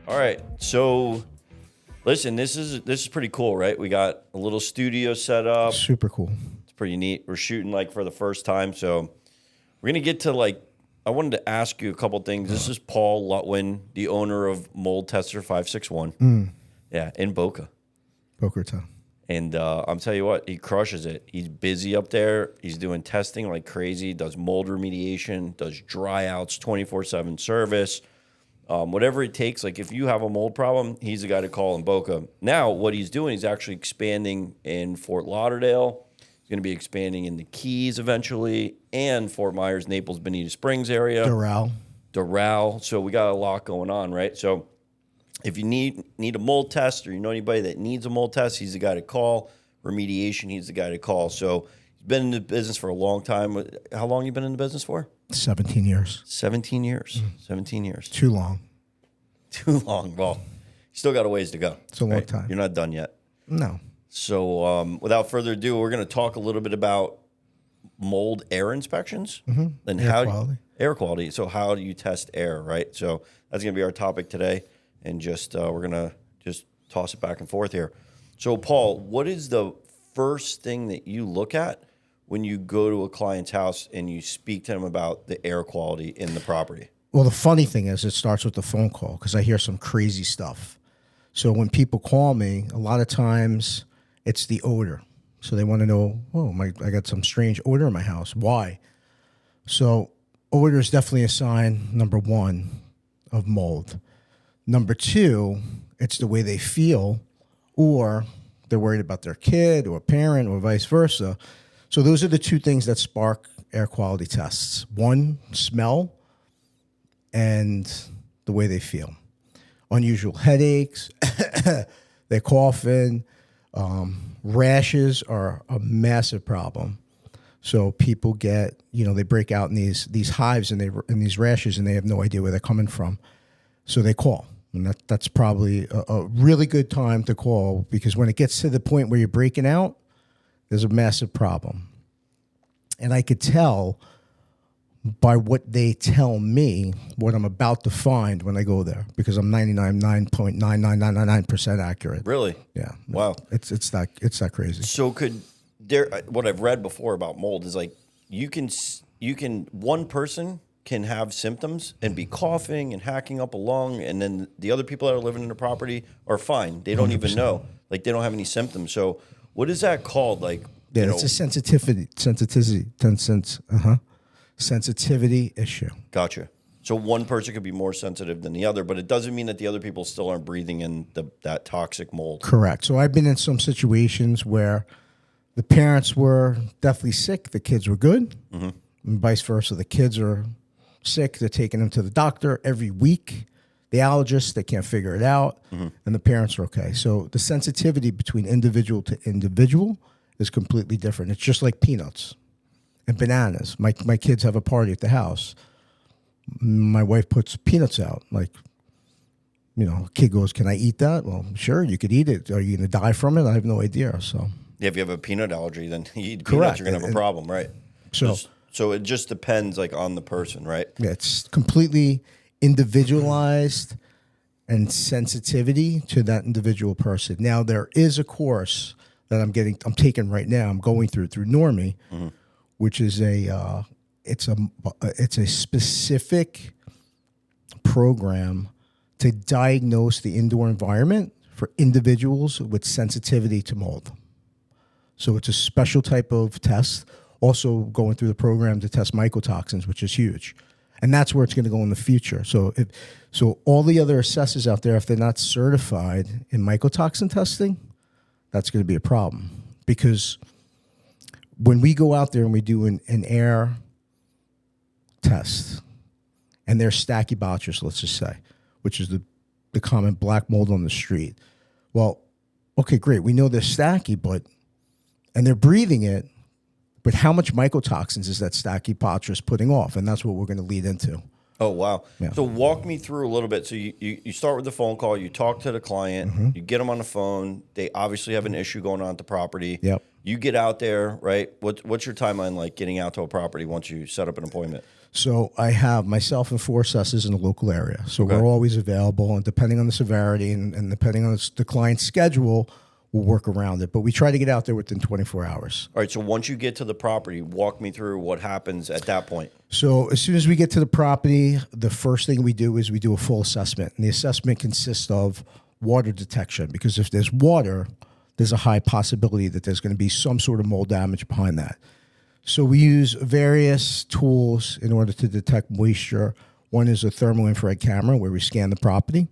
All right, so listen, this is pretty cool, right? We got a little studio set up. Super cool. It's pretty neat. We're shooting like for the first time, so we're gonna get to like. I wanted to ask you a couple things. This is Paul Lutwin, the owner of Mold Tester 561. Yeah, in Boca Raton. And I'm telling you what, he crushes it. He's busy up there. He's doing testing like crazy. Does mold remediation. Does dry outs, 24/7 service. Whatever it takes, like if you have a mold problem, he's the guy to call in Boca. Now, what he's doing, he's actually expanding in Fort Lauderdale. He's going to be expanding in the Keys eventually, and Fort Myers, Naples, Bonita Springs area. Doral. So we got a lot going on, right? So if you need a mold test, or you know anybody that needs a mold test, he's the guy to call. Remediation, he's the guy to call. So he's been in the business for a long time. How long you been in the business for? 17 years. 17 years. 17 years. Too long. Too long. Well, you still got a ways to go. It's a long time. You're not done yet. No. So without further ado, we're going to talk a little bit about mold air inspections and air quality. So how do you test air, right? So that's going to be our topic today, and just we're going to just toss it back and forth here. So Paul, what is the first thing that you look at when you go to a client's house and you speak to them about the air quality in the property? Well, the funny thing is it starts with the phone call because I hear some crazy stuff. So when people call me, a lot of times it's the odor. So they want to know, I got some strange odor in my house. Why? So odor is definitely a sign, number one, of mold. Number two, it's the way they feel, or they're worried about their kid or parent or vice versa. So those are the two things that spark air quality tests. One, smell, and the way they feel. Unusual headaches, they're coughing, rashes are a massive problem. So people get, they break out in these hives and these rashes, and they have no idea where they're coming from. So they call. And that's probably a really good time to call, because when it gets to the point where you're breaking out, there's a massive problem. And I could tell by what they tell me what I'm about to find when I go there, because I'm 99.99999% accurate. Really? Yeah. Wow. It's that crazy. So what I've read before about mold is like you can one person can have symptoms and be coughing and hacking up a lung, and then the other people that are living in the property are fine. They don't 100%. Even know. Like they don't have any symptoms. So what is that called? Like, yeah, it's a sensitivity issue. Gotcha. So one person could be more sensitive than the other, but it doesn't mean that the other people still aren't breathing in that toxic mold. Correct. So I've been in some situations where the parents were definitely sick, the kids were good, and vice versa. The kids are sick, they're taking them to the doctor every week. The allergists, they can't figure it out, and the parents are okay. So the sensitivity between individual to individual is completely different. It's just like peanuts and bananas. My kids have a party at the house. My wife puts peanuts out. Like, a kid goes, "Can I eat that?" Well, sure, you could eat it. Are you going to die from it? I have no idea. So, yeah, if you have a peanut allergy, then you eat peanuts, you're going to have a problem, right? So it just depends, like, on the person, right? Yeah, it's completely individualized and sensitivity to that individual person. Now, there is a course that I'm taking right now. I'm going through Normie, which is it's a specific program to diagnose the indoor environment for individuals with sensitivity to mold. So it's a special type of test. Also going through the program to test mycotoxins, which is huge. And that's where it's going to go in the future. So all the other assessors out there, if they're not certified in mycotoxin testing, that's going to be a problem. Because when we go out there and we do an air test, and there's Stachybotrys, let's just say, which is the common black mold on the street. Well, okay, great. We know they're stacky, and they're breathing it, but how much mycotoxins is that Stachybotrys putting off? And that's what we're going to lead into. Oh, wow. Yeah. So walk me through a little bit. So you start with the phone call, you talk to the client, you get them on the phone. They obviously have an issue going on at the property. Yep. You get out there, right? What's your timeline like getting out to a property once you set up an appointment? So I have myself and 4 assessors in the local area. So Okay. we're always available, and depending on the severity and depending on the client's schedule, we'll work around it. But we try to get out there within 24 hours. All right. So once you get to the property, walk me through what happens at that point. So as soon as we get to the property, the first thing we do is we do a full assessment. And the assessment consists of water detection, because if there's water, there's a high possibility that there's going to be some sort of mold damage behind that. So we use various tools in order to detect moisture. One is a thermal infrared camera where we scan the property.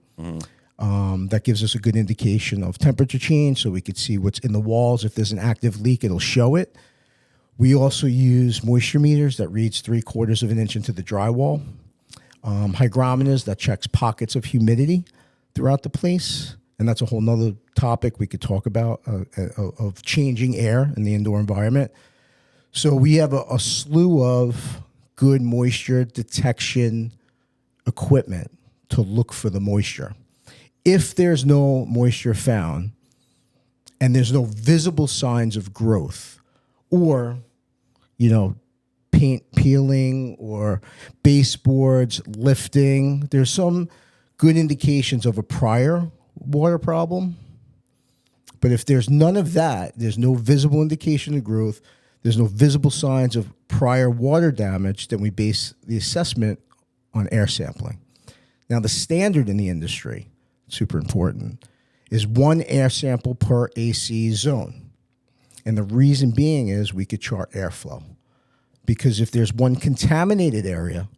That gives us a good indication of temperature change, so we could see what's in the walls. If there's an active leak, it'll show it. We also use moisture meters that reads 3/4 of an inch into the drywall. Hygrometers that checks pockets of humidity throughout the place. And that's a whole nother topic we could talk about, of changing air in the indoor environment. So we have a slew of good moisture detection equipment to look for the moisture. If there's no moisture found and there's no visible signs of growth, or, paint peeling or baseboards lifting, there's some good indications of a prior water problem. But if there's none of that, there's no visible indication of growth, there's no visible signs of prior water damage, then we base the assessment on air sampling. Now, the standard in the industry, super important, is 1 air sample per AC zone. And the reason being is we could chart airflow. Because if there's one contaminated area,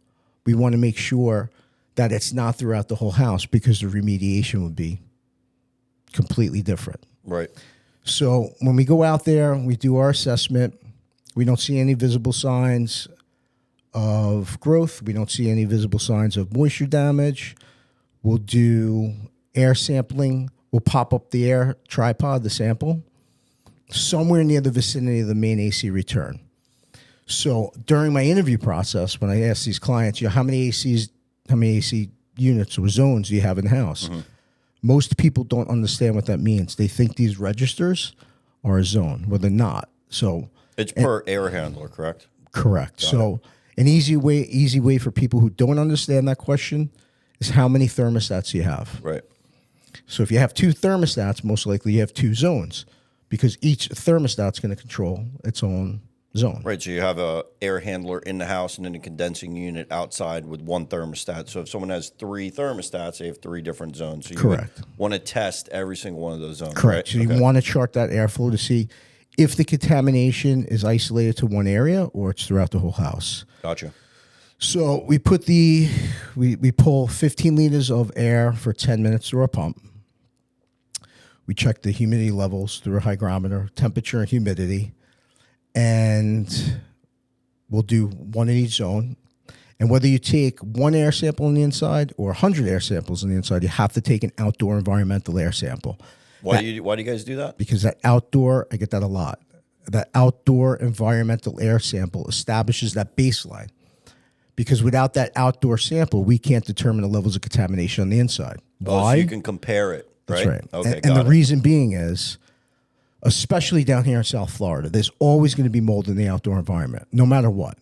we want to make sure that it's not throughout the whole house, because the remediation would be completely different. Right. So when we go out there, we do our assessment. We don't see any visible signs of growth. We don't see any visible signs of moisture damage. We'll do air sampling. We'll pop up the air tripod, the sample, somewhere near the vicinity of the main AC return. So during my interview process, when I ask these clients, how many AC units or zones do you have in the house? Most people don't understand what that means. They think these registers are a zone. Well, they're not. So it's per air handler, correct? Correct. So an easy way for people who don't understand that question is how many thermostats you have. Right. So if you have 2 thermostats, most likely you have 2 zones, because each thermostat's going to control its own zone. Right. So you have a air handler in the house and then a condensing unit outside with 1 thermostat. So if someone has 3 thermostats, they have 3 different zones. So you Correct. want to test every single one of those zones. Correct. Right? So you want to chart that airflow to see if the contamination is isolated to one area or it's throughout the whole house. Gotcha. So we put we pull 15 liters of air for 10 minutes through our pump. We check the humidity levels through a hygrometer, temperature and humidity, and we'll do 1 in each zone. And whether you take 1 air sample on the inside or 100 air samples on the inside, you have to take an outdoor environmental air sample. Why do you guys do that? Because that outdoor, I get that a lot, that outdoor environmental air sample establishes that baseline. Because without that outdoor sample, we can't determine the levels of contamination on the inside. Why? So you can compare it, right? That's right. Okay, and the reason being is, especially down here in South Florida, there's always going to be mold in the outdoor environment, no matter what.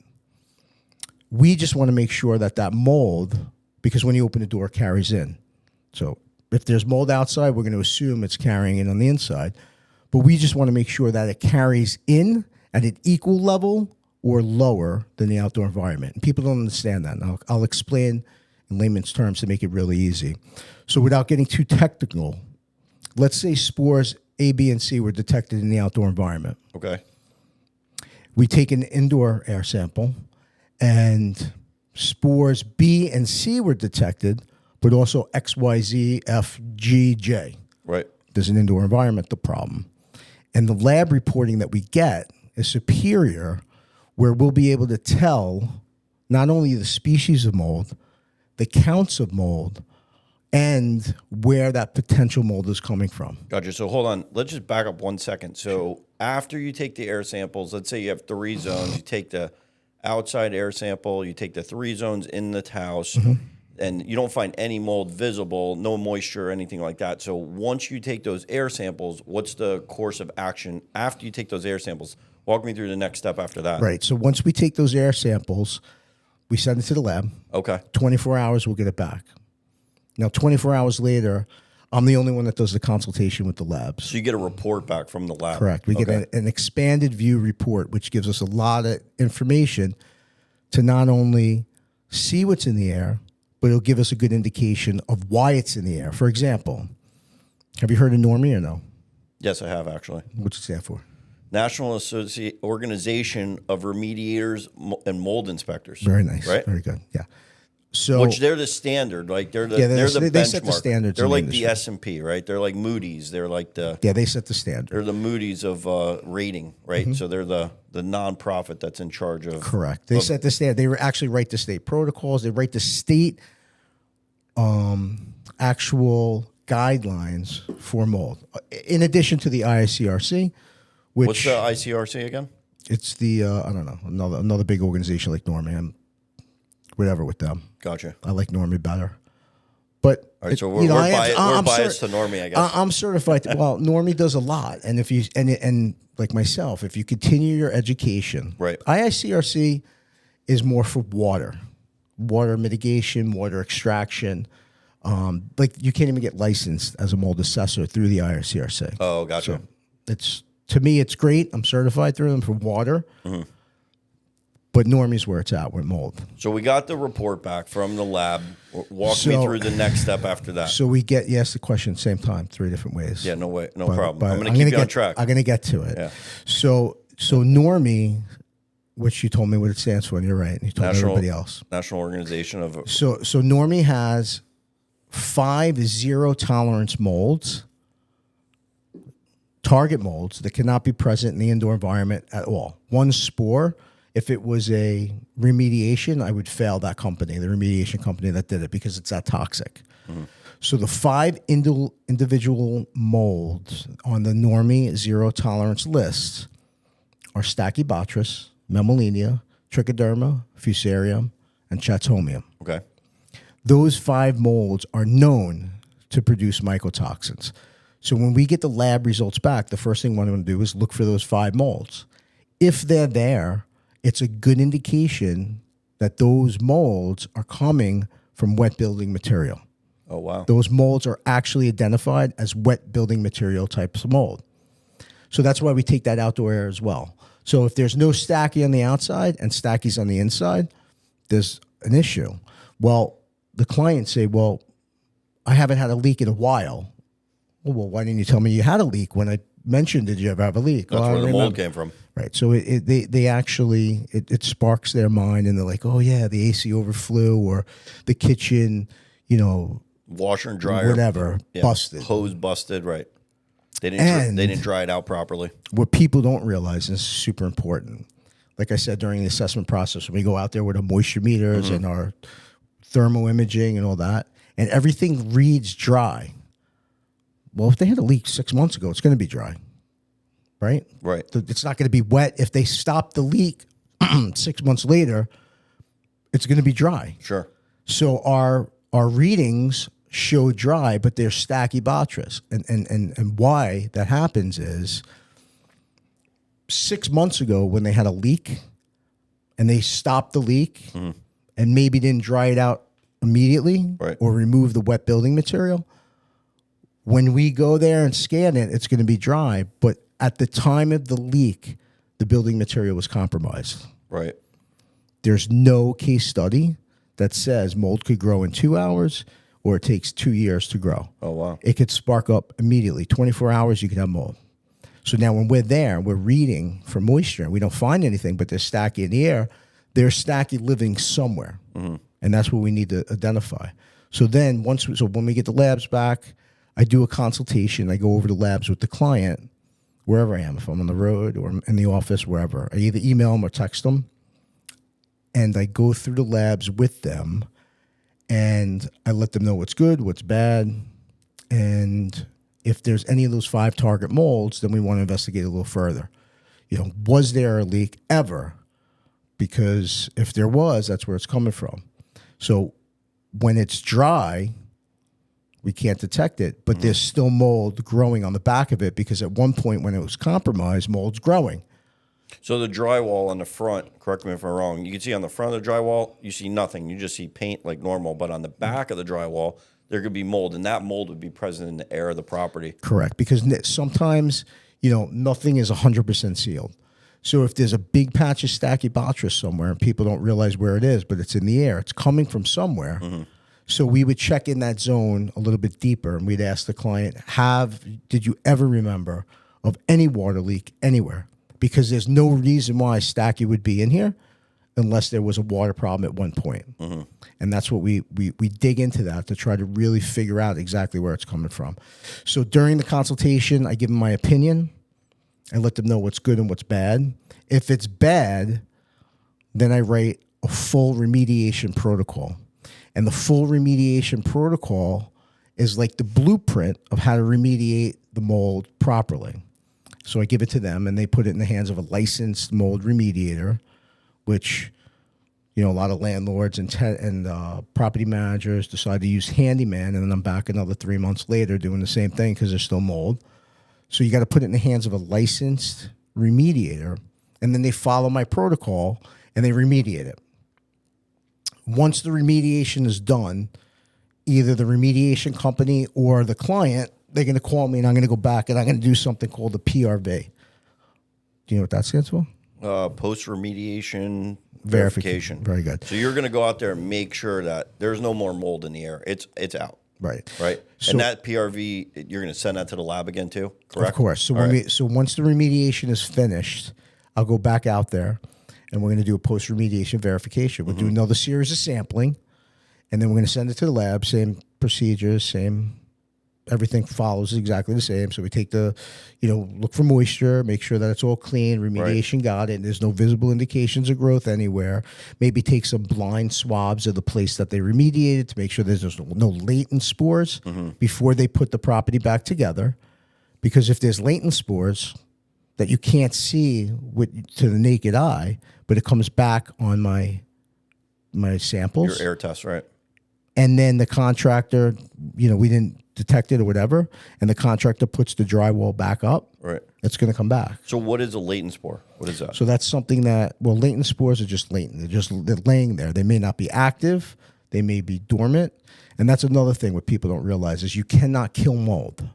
We just want to make sure that that mold, because when you open the door, it carries in. So if there's mold outside, we're going to assume it's carrying in on the inside. But we just want to make sure that it carries in at an equal level or lower than the outdoor environment. And people don't understand that. And I'll explain in layman's terms to make it really easy. So without getting too technical, let's say spores A, B, and C were detected in the outdoor environment. Okay. We take an indoor air sample, and spores B and C were detected, but also X, Y, Z, F, G, J. Right. There's an indoor environmental problem. And the lab reporting that we get is superior, where we'll be able to tell not only the species of mold, the counts of mold, and where that potential mold is coming from. Gotcha. So hold on. Let's just back up 1 second. So after you take the air samples, let's say you have 3 zones, you take the outside air sample. You take the 3 zones in the house, and you don't find any mold visible, no moisture, anything like that. So once you take those air samples, what's the course of action after you take those air samples? Walk me through the next step after that. Right. So once we take those air samples, we send it to the lab. Okay. 24 hours, we'll get it back. Now, 24 hours later, I'm the only one that does the consultation with the labs. So you get a report back from the lab. Correct. We get an expanded view report, which gives us a lot of information to not only see what's in the air, but it'll give us a good indication of why it's in the air. For example, have you heard of NORMI or no? Yes, I have, actually. What's it stand for? National Organization of Remediators and Mold Inspectors. Very nice. Right? Very good. Yeah. So, which they're the standard, like they're the they benchmark. set the standards. They're in the like the industry. S&P, right? They're like Moody's. They're like the Yeah, they set the standard. they're the Moody's of rating, right? So they're the nonprofit that's in charge of. Correct. They set the standard. They actually write the state protocols. They write the state actual guidelines for mold. In addition to the ICRC, which What's the ICRC again? it's the I don't know, another big organization like NORMI. Whatever with them. Gotcha. I like NORMI better. But All right, so we're biased to Normie, I guess. I'm certified. Well, Normie does a lot, and if you and like myself, if you continue your education, Right. IICRC is more for water mitigation, water extraction. Like you can't even get licensed as a mold assessor through the IICRC. Oh, gotcha. So it's to me, it's great. I'm certified through them for water. But Normie's where it's at with mold. So we got the report back from the lab. Walk me through the next step after that. So we get, you asked the question same time, 3 different ways. Yeah, no way, no problem. But I'm going to keep you on track. I'm going to get to it. Yeah. So Normie, which you told me what it stands for, and you're right. And you told everybody else. National Organization of. So Normie has 5 zero tolerance molds, target molds that cannot be present in the indoor environment at all. One spore. If it was a remediation, I would fail that company, the remediation company that did it, because it's that toxic. So the 5 individual molds on the Normie zero tolerance list are Stachybotrys, Memolenia, Trichoderma, Fusarium, and Chaetomium. Okay. Those 5 molds are known to produce mycotoxins. So when we get the lab results back, the first thing we're going to do is look for those 5 molds. If they're there, it's a good indication that those molds are coming from wet building material. Oh, wow. Those molds are actually identified as wet building material types of mold. So that's why we take that outdoor air as well. So if there's no Stachy on the outside and Stachy's on the inside, there's an issue. Well, the clients say, well, I haven't had a leak in a while. Well, why didn't you tell me you had a leak when I mentioned, did you ever have a leak? That's where the mold came from. Right. So they actually, it sparks their mind, and they're like, oh, yeah, the AC overflew, or the kitchen, Washer and dryer. Whatever, busted. Hose busted, right. They didn't dry it out properly. What people don't realize, and this is super important, like I said during the assessment process, when we go out there with our moisture meters and our thermal imaging and all that, and everything reads dry. Well, if they had a leak 6 months ago, it's going to be dry. Right? Right. It's not going to be wet. If they stop the leak 6 months later, it's going to be dry. Sure. So our readings show dry, but they're Stachybotrys. And why that happens is 6 months ago when they had a leak and they stopped the leak and maybe didn't dry it out immediately or remove the wet building material, when we go there and scan it, it's going to be dry, but at the time of the leak, the building material was compromised. Right. There's no case study that says mold could grow in 2 hours or it takes 2 years to grow. Oh, wow. It could spark up immediately. 24 hours, you could have mold. So now when we're there, we're reading for moisture, and we don't find anything, but there's Stachy in the air. There's Stachy living somewhere, and that's what we need to identify. So then when we get the labs back, I do a consultation. I go over the labs with the client, wherever I am, if I'm on the road or in the office, wherever. I either email them or text them, and I go through the labs with them, and I let them know what's good, what's bad, and if there's any of those 5 target molds, then we want to investigate a little further. Was there a leak ever because if there was, that's where it's coming from. So when it's dry, we can't detect it, but there's still mold growing on the back of it because at one point when it was compromised, mold's growing. So the drywall on the front, correct me if I'm wrong, you can see on the front of the drywall, you see nothing. You just see paint like normal. But on the back of the drywall, there could be mold, and that mold would be present in the air of the property. Correct, because sometimes, nothing is 100% sealed. So if there's a big patch of stachybotrys somewhere and people don't realize where it is, but it's in the air, it's coming from somewhere. So we would check in that zone a little bit deeper, and we'd ask the client, did you ever remember of any water leak anywhere? Because there's no reason why stacky would be in here unless there was a water problem at one point. And that's what we dig into that to try to really figure out exactly where it's coming from. So during the consultation, I give them my opinion. I let them know what's good and what's bad. If it's bad, then I write a full remediation protocol. And the full remediation protocol is like the blueprint of how to remediate the mold properly. So I give it to them, and they put it in the hands of a licensed mold remediator, which, a lot of landlords and property managers decide to use handyman, and then I'm back another 3 months later doing the same thing because there's still mold. So you got to put it in the hands of a licensed remediator, and then they follow my protocol, and they remediate it. Once the remediation is done, either the remediation company or the client, they're going to call me, and I'm going to go back, and I'm going to do something called the PRV. Do you know what that stands for? Post-remediation verification. Very good. So you're going to go out there and make sure that there's no more mold in the air. It's out. Right. So, and that PRV, you're going to send that to the lab again too, correct? Of course. So so once the remediation is finished, I'll go back out there, and we're going to do a post-remediation verification. We'll do another series of sampling, and then we're going to send it to the lab. Same procedures, everything follows exactly the same. So we take look for moisture, make sure that it's all clean, remediation got it, and there's no visible indications of growth anywhere. Maybe take some blind swabs of the place that they remediated to make sure there's no latent spores before they put the property back together. Because if there's latent spores that you can't see to the naked eye, but it comes back on my samples. Your air test, right? And then the contractor, we didn't detect it or whatever, and the contractor puts the drywall back up, right, it's going to come back. So what is a latent spore? What is that? So that's something latent spores are just latent. They're laying there. They may not be active. They may be dormant. And that's another thing what people don't realize is you cannot kill mold.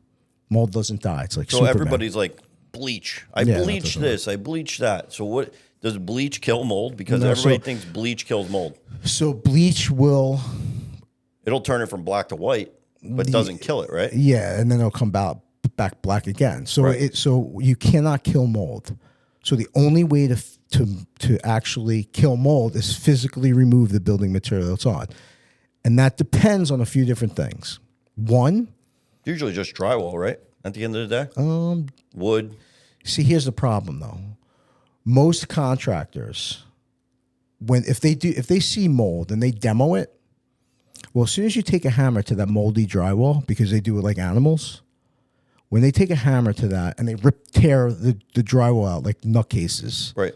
Mold doesn't die. It's like so Superman. Everybody's like, bleach. I bleach this. I bleach that. So what does bleach kill mold? Because everybody thinks bleach kills mold. So bleach it'll turn it from black to white, but doesn't kill it, right? Yeah, and then it'll come back black again. So so you cannot kill mold. So the only way to actually kill mold is physically remove the building material it's on. And that depends on a few different things. One, usually just drywall, right? At the end of the day? Wood. See, here's the problem though. Most contractors, if they see mold and they demo it, well, as soon as you take a hammer to that moldy drywall, because they do it like animals, when they take a hammer to that and they tear the drywall out like nutcases, right,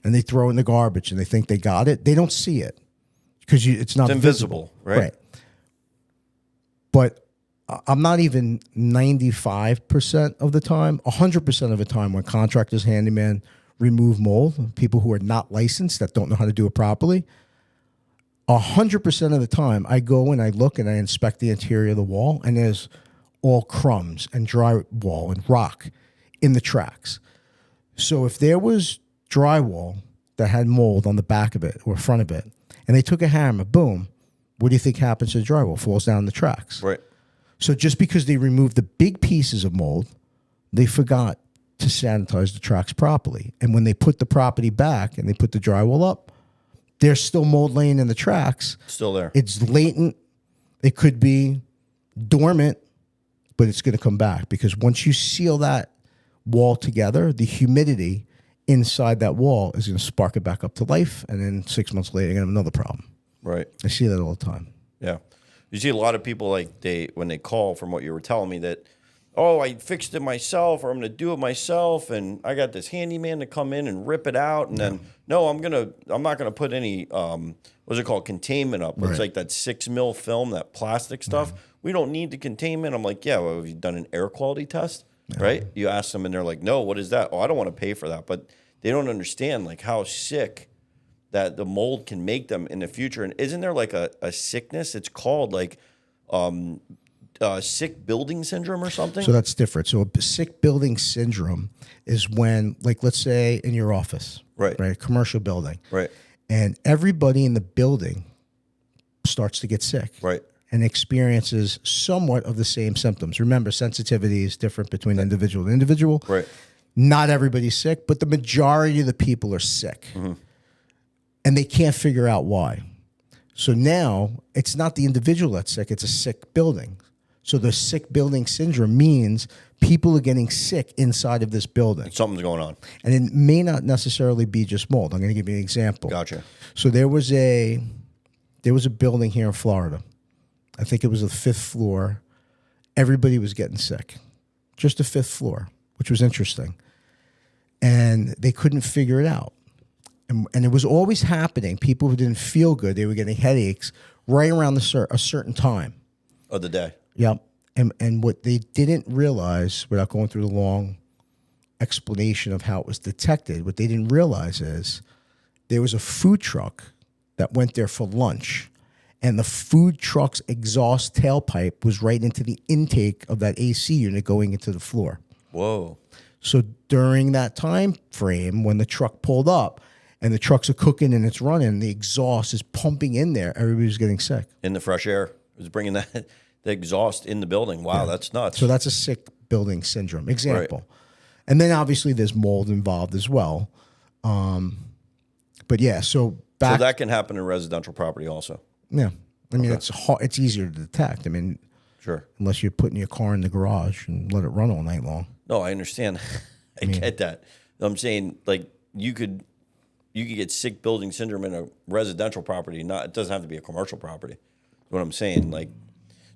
and they throw it in the garbage and they think they got it, they don't see it because it's not invisible, right? But I'm not even 95% of the time, 100% of the time when contractors, handyman remove mold, people who are not licensed that don't know how to do it properly, 100% of the time, I go and I look and I inspect the interior of the wall, and there's all crumbs and drywall and rock in the tracks. So if there was drywall that had mold on the back of it or front of it, and they took a hammer, boom, what do you think happens to the drywall? Falls down the tracks. Right. So just because they removed the big pieces of mold, they forgot to sanitize the tracks properly. And when they put the property back and they put the drywall up, there's still mold laying in the tracks. Still there. It's latent. It could be dormant, but it's going to come back because once you seal that wall together, the humidity inside that wall is going to spark it back up to life. And then 6 months later, you're going to have another problem. Right. I see that all the time. Yeah. You see a lot of people when they call, from what you were telling me, that, oh, I fixed it myself, or I'm going to do it myself, and I got this handyman to come in and rip it out, and then no, I'm not gonna put any what's it called, containment up. It's like that 6 mil film, that plastic stuff. We don't need the containment. I'm like, yeah, well, have you done an air quality test? Right? You ask them, and they're like, no, what is that? Oh, I don't want to pay for that, but they don't understand like how sick that the mold can make them in the future. And isn't there like a sickness? It's called like sick building syndrome or something? So that's different. So a sick building syndrome is when, like, let's say in your office, right, a commercial building, right, and everybody in the building starts to get sick, right, and experiences somewhat of the same symptoms. Remember, sensitivity is different between individual to individual. right. Not everybody's sick, but the majority of the people are sick. And they can't figure out why. So now it's not the individual that's sick, it's a sick building. So the sick building syndrome means people are getting sick inside of this building. Something's going on. And it may not necessarily be just mold. I'm going to give you an example. Gotcha. So there was a building here in Florida. I think it was the 5th floor. Everybody was getting sick. Just the 5th floor, which was interesting. And they couldn't figure it out. And it was always happening. People who didn't feel good, they were getting headaches right around a certain time Of the day. Yep. And what they didn't realize, without going through the long explanation of how it was detected, what they didn't realize is there was a food truck that went there for lunch, and the food truck's exhaust tailpipe was right into the intake of that AC unit going into the floor. Whoa. So during that time frame, when the truck pulled up, and the trucks are cooking and it's running, the exhaust is pumping in there, everybody's getting sick. In the fresh air. It was bringing the exhaust in the building. Wow, that's nuts. So that's a sick building syndrome example. Right. And then obviously there's mold involved as well. But yeah, so that can happen in residential property also. Yeah. I mean, it's easier to detect. I mean, sure. Unless you're putting your car in the garage and let it run all night long. No, I understand. I get that. I'm saying, like, you could get sick building syndrome in a residential property. It doesn't have to be a commercial property. That's what I'm saying. Like,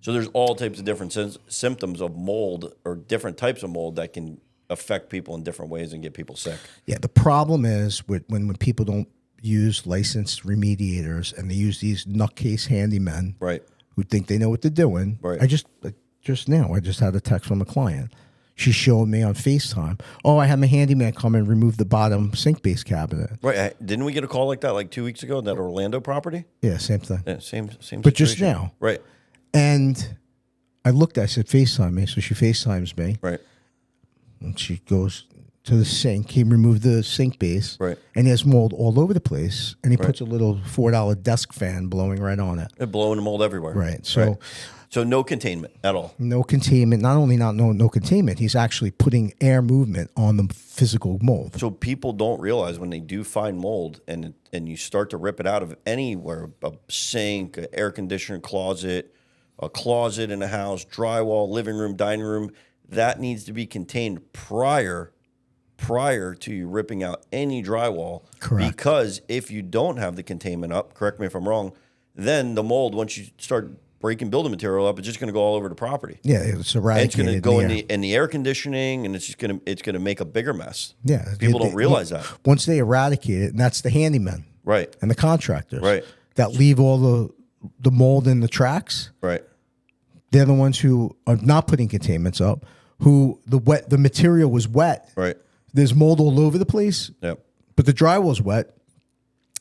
so there's all types of different symptoms of mold, or different types of mold, that can affect people in different ways and get people sick. Yeah, the problem is when people don't use licensed remediators and they use these nutcase handymen, right, who think they know what they're doing. Right. I just had a text from a client. She showed me on FaceTime, oh, I had my handyman come and remove the bottom sink base cabinet. Right. Didn't we get a call like that like 2 weeks ago, that Orlando property? Yeah, same thing. Yeah, same But situation. just now. Right. And I looked, I said, FaceTime me. So she FaceTimes me. Right. And she goes to the sink. He removed the sink base. Right. And he has mold all over the place. And he puts a little $4 desk fan blowing right on it. It's blowing the mold everywhere. Right. So no containment at all. No containment. Not only no containment, he's actually putting air movement on the physical mold. So people don't realize when they do find mold and you start to rip it out of anywhere, a sink, an air conditioner closet, a closet in a house, drywall, living room, dining room, that needs to be contained prior to you ripping out any drywall. Correct. Because if you don't have the containment up, correct me if I'm wrong, then the mold, once you start breaking building material up, it's just going to go all over the property. Yeah, it's eradicated. And it's going to go in the air conditioning, and it's going to make a bigger mess. Yeah, people don't realize that. Once they eradicate it, and that's the handymen, right, and the contractors, right, that leave all the mold in the tracks, right. They're the ones who are not putting containments up. Who the material was wet, right? There's mold all over the place. Yep. But the drywall's wet,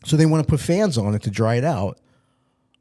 so they want to put fans on it to dry it out.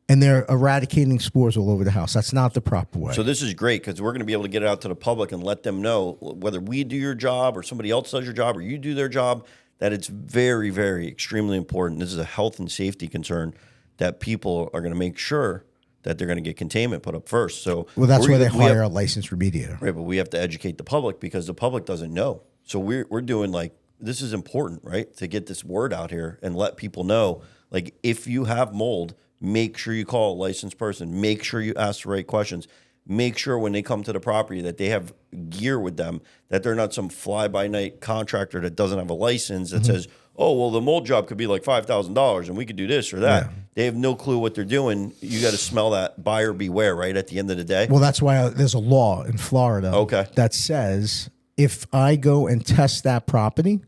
And they're eradicating spores all over the house. That's not the proper way. So this is great, because we're going to be able to get it out to the public and let them know, whether we do your job or somebody else does your job or you do their job, that it's very, very extremely important. This is a health and safety concern, that people are going to make sure that they're going to get containment put up first. So that's why they hire a licensed remediator. Right, but we have to educate the public, because the public doesn't know. So we're doing, like, this is important, right, to get this word out here and let people know, like, if you have mold, make sure you call a licensed person. Make sure you ask the right questions. Make sure when they come to the property that they have gear with them, that they're not some fly-by-night contractor that doesn't have a license that says, oh, well, the mold job could be like $5,000 and we could do this or that. Yeah. They have no clue what they're doing. You got to smell that buyer beware, right? At the end of the day. Well, that's why there's a law in Florida that says if I go and test that property,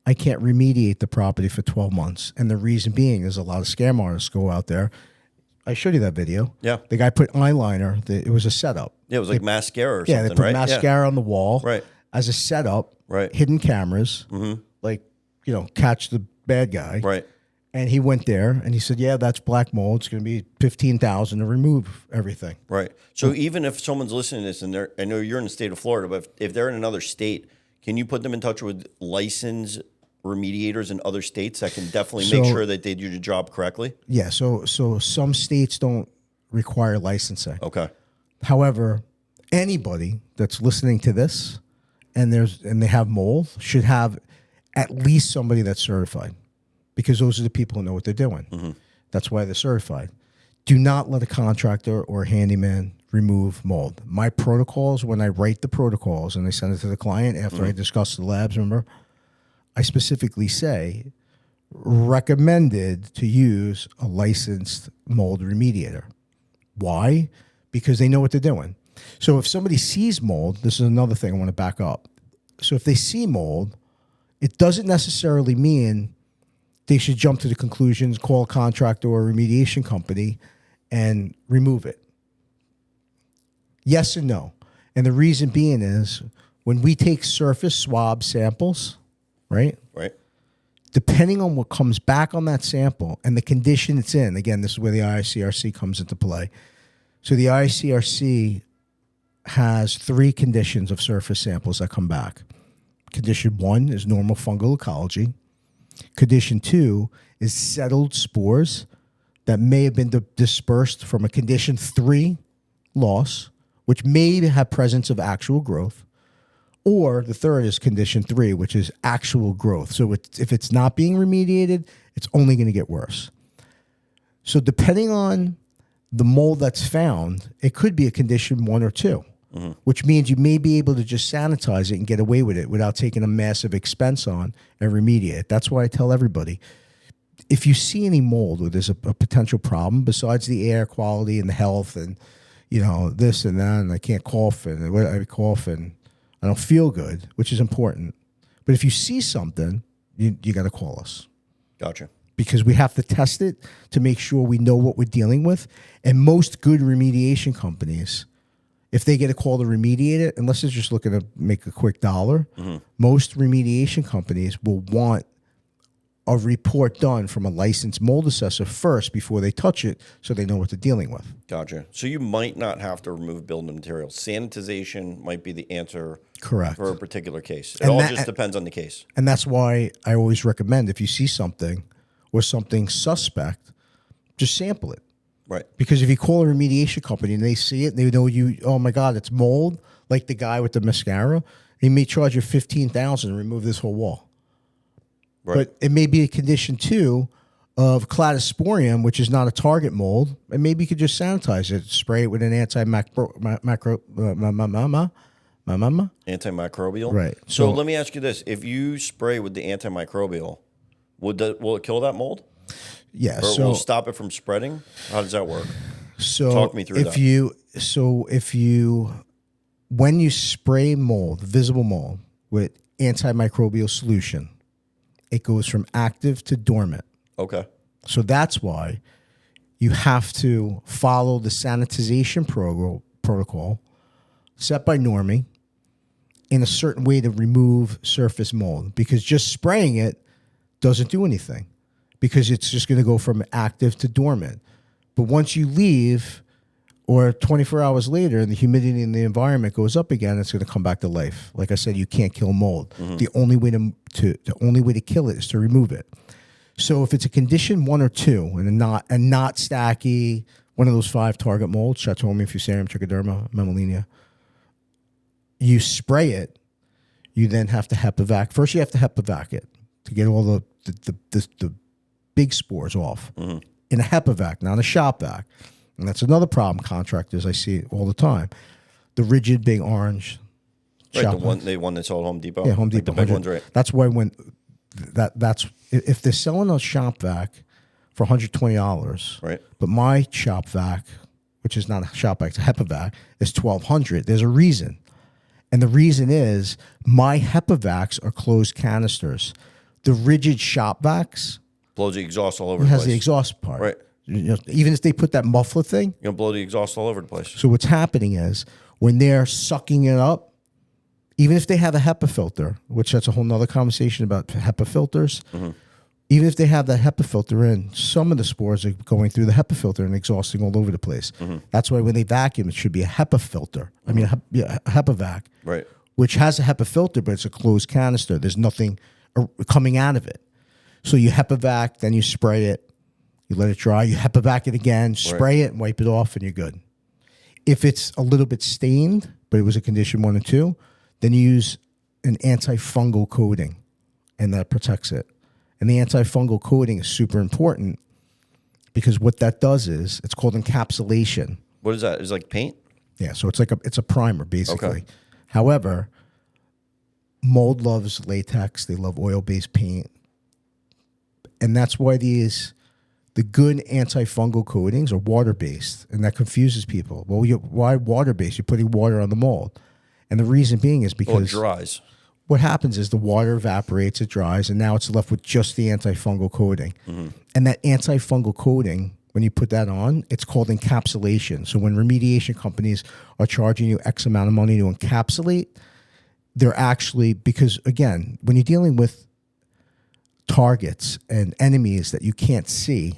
I can't remediate the property for 12 months. And the reason being is a lot of scam artists go out there. I showed you that video. Yeah. The guy put eyeliner. It was a setup. Yeah, it was like mascara or Yeah, something, they put right? mascara on the wall Right. as a setup, Right. hidden cameras, like, catch the bad guy. Right. And he went there and he said, yeah, that's black mold. It's going to be $15,000 to remove everything. Right. So even if someone's listening to this and I know you're in the state of Florida, but if they're in another state, can you put them in touch with licensed remediators in other states that can definitely make sure that they do the job correctly? Yeah. So some states don't require licensing. Okay. However, anybody that's listening to this and they have mold should have at least somebody that's certified, because those are the people who know what they're doing. That's why they're certified. Do not let a contractor or a handyman remove mold. My protocols, when I write the protocols and I send it to the client after I discuss the labs, remember, I specifically say recommended to use a licensed mold remediator. Why? Because they know what they're doing. So if somebody sees mold, this is another thing I want to back up. So if they see mold, it doesn't necessarily mean they should jump to the conclusions, call a contractor or a remediation company and remove it. Yes and no. And the reason being is when we take surface swab samples, right? Right. Depending on what comes back on that sample and the condition it's in, again, this is where the ICRC comes into play. So the ICRC has 3 conditions of surface samples that come back. Condition 1 is normal fungal ecology. Condition 2 is settled spores that may have been dispersed from a condition 3 loss, which may have presence of actual growth. Or the third is condition 3, which is actual growth. So if it's not being remediated, it's only going to get worse. So depending on the mold that's found, it could be a condition 1 or 2, which means you may be able to just sanitize it and get away with it without taking a massive expense on and remediate it. That's why I tell everybody, if you see any mold or there's a potential problem besides the air quality and the health and, this and that, and I can't cough and I cough and I don't feel good, which is important. But if you see something, you got to call us. Gotcha. Because we have to test it to make sure we know what we're dealing with. And most good remediation companies, if they get a call to remediate it, unless they're just looking to make a quick dollar, most remediation companies will want a report done from a licensed mold assessor first before they touch it so they know what they're dealing with. Gotcha. So you might not have to remove building materials. Sanitization might be the answer. Correct. For a particular case. It And all that- just depends on the case. And that's why I always recommend if you see something or something suspect, just sample it. Right. Because if you call a remediation company and they see it, and they know oh my God, it's mold, like the guy with the mascara, he may charge you $15,000 to remove this whole wall. Right. But it may be a condition 2 of cladosporium, which is not a target mold, and maybe you could just sanitize it, spray it with an Antimicrobial. Right. So let me ask you this: if you spray with the antimicrobial, will it kill that mold? Yeah. Or will it stop it from spreading? How does that work? So talk me through that. When you spray mold, visible mold, with antimicrobial solution, it goes from active to dormant. Okay. So that's why you have to follow the sanitization protocol set by Normie in a certain way to remove surface mold, because just spraying it doesn't do anything because it's just going to go from active to dormant. But once you leave, or 24 hours later, and the humidity in the environment goes up again, it's going to come back to life. Like I said, you can't kill mold. The only way to kill it is to remove it. So if it's a condition 1 or 2 and not stacky, one of those 5 target molds, Chaetomium, Fusarium, Trichoderma, Mammalia, you spray it. You then have to HEPA-vac. First, you have to HEPA-vac it to get all the big spores off in a HEPA-vac, not a shop vac. And that's another problem, contractors, I see it all the time. The rigid, big orange Right, shop the one that's all Home Depot. Yeah, Home Depot. Like the big ones, right? That's why when that's if they're selling a shop vac for $120, Right. but my shop vac, which is not a shop vac, it's a HEPA vac, is $1,200. There's a reason. And the reason is my HEPA vacs are closed canisters. The rigid shop vacs Blows the exhaust all over the has place. the exhaust part. Right. Even if they put that muffler thing. You're going to blow the exhaust all over the place. So what's happening is when they're sucking it up, even if they have a HEPA filter, which that's a whole nother conversation about HEPA filters, even if they have that HEPA filter in, some of the spores are going through the HEPA filter and exhausting all over the place. That's why when they vacuum, it should be a HEPA filter. I mean, a HEPA vac, Right. which has a HEPA filter, but it's a closed canister. There's nothing coming out of it. So you HEPA vac, then you spray it, you let it dry, you HEPA vac it again, spray it, and wipe it off, and you're good. If it's a little bit stained, but it was a condition 1 and 2, then you use an antifungal coating, and that protects it. And the antifungal coating is super important because what that does is it's called encapsulation. What is that? Is it like paint? Yeah, so it's a primer basically. Okay. However, mold loves latex. They love oil-based paint, and that's why the good antifungal coatings are water-based, and that confuses people. Well, why water-based? You're putting water on the mold, and the reason being is because It dries. what happens is the water evaporates, it dries, and now it's left with just the antifungal coating. And that antifungal coating, when you put that on, it's called encapsulation. So when remediation companies are charging you X amount of money to encapsulate, they're actually, because again, when you're dealing with targets and enemies that you can't see,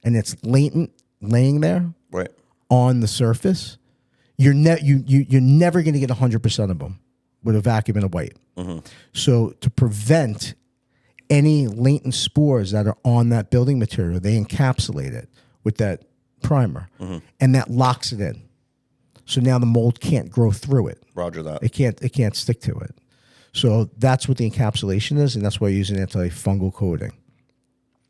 and it's latent laying there Right. on the surface, you're never going to get 100% of them with a vacuum and a wipe. So to prevent any latent spores that are on that building material, they encapsulate it with that primer, and that locks it in. So now the mold can't grow through it. Roger that. It can't stick to it. So that's what the encapsulation is, and that's why I use an antifungal coating.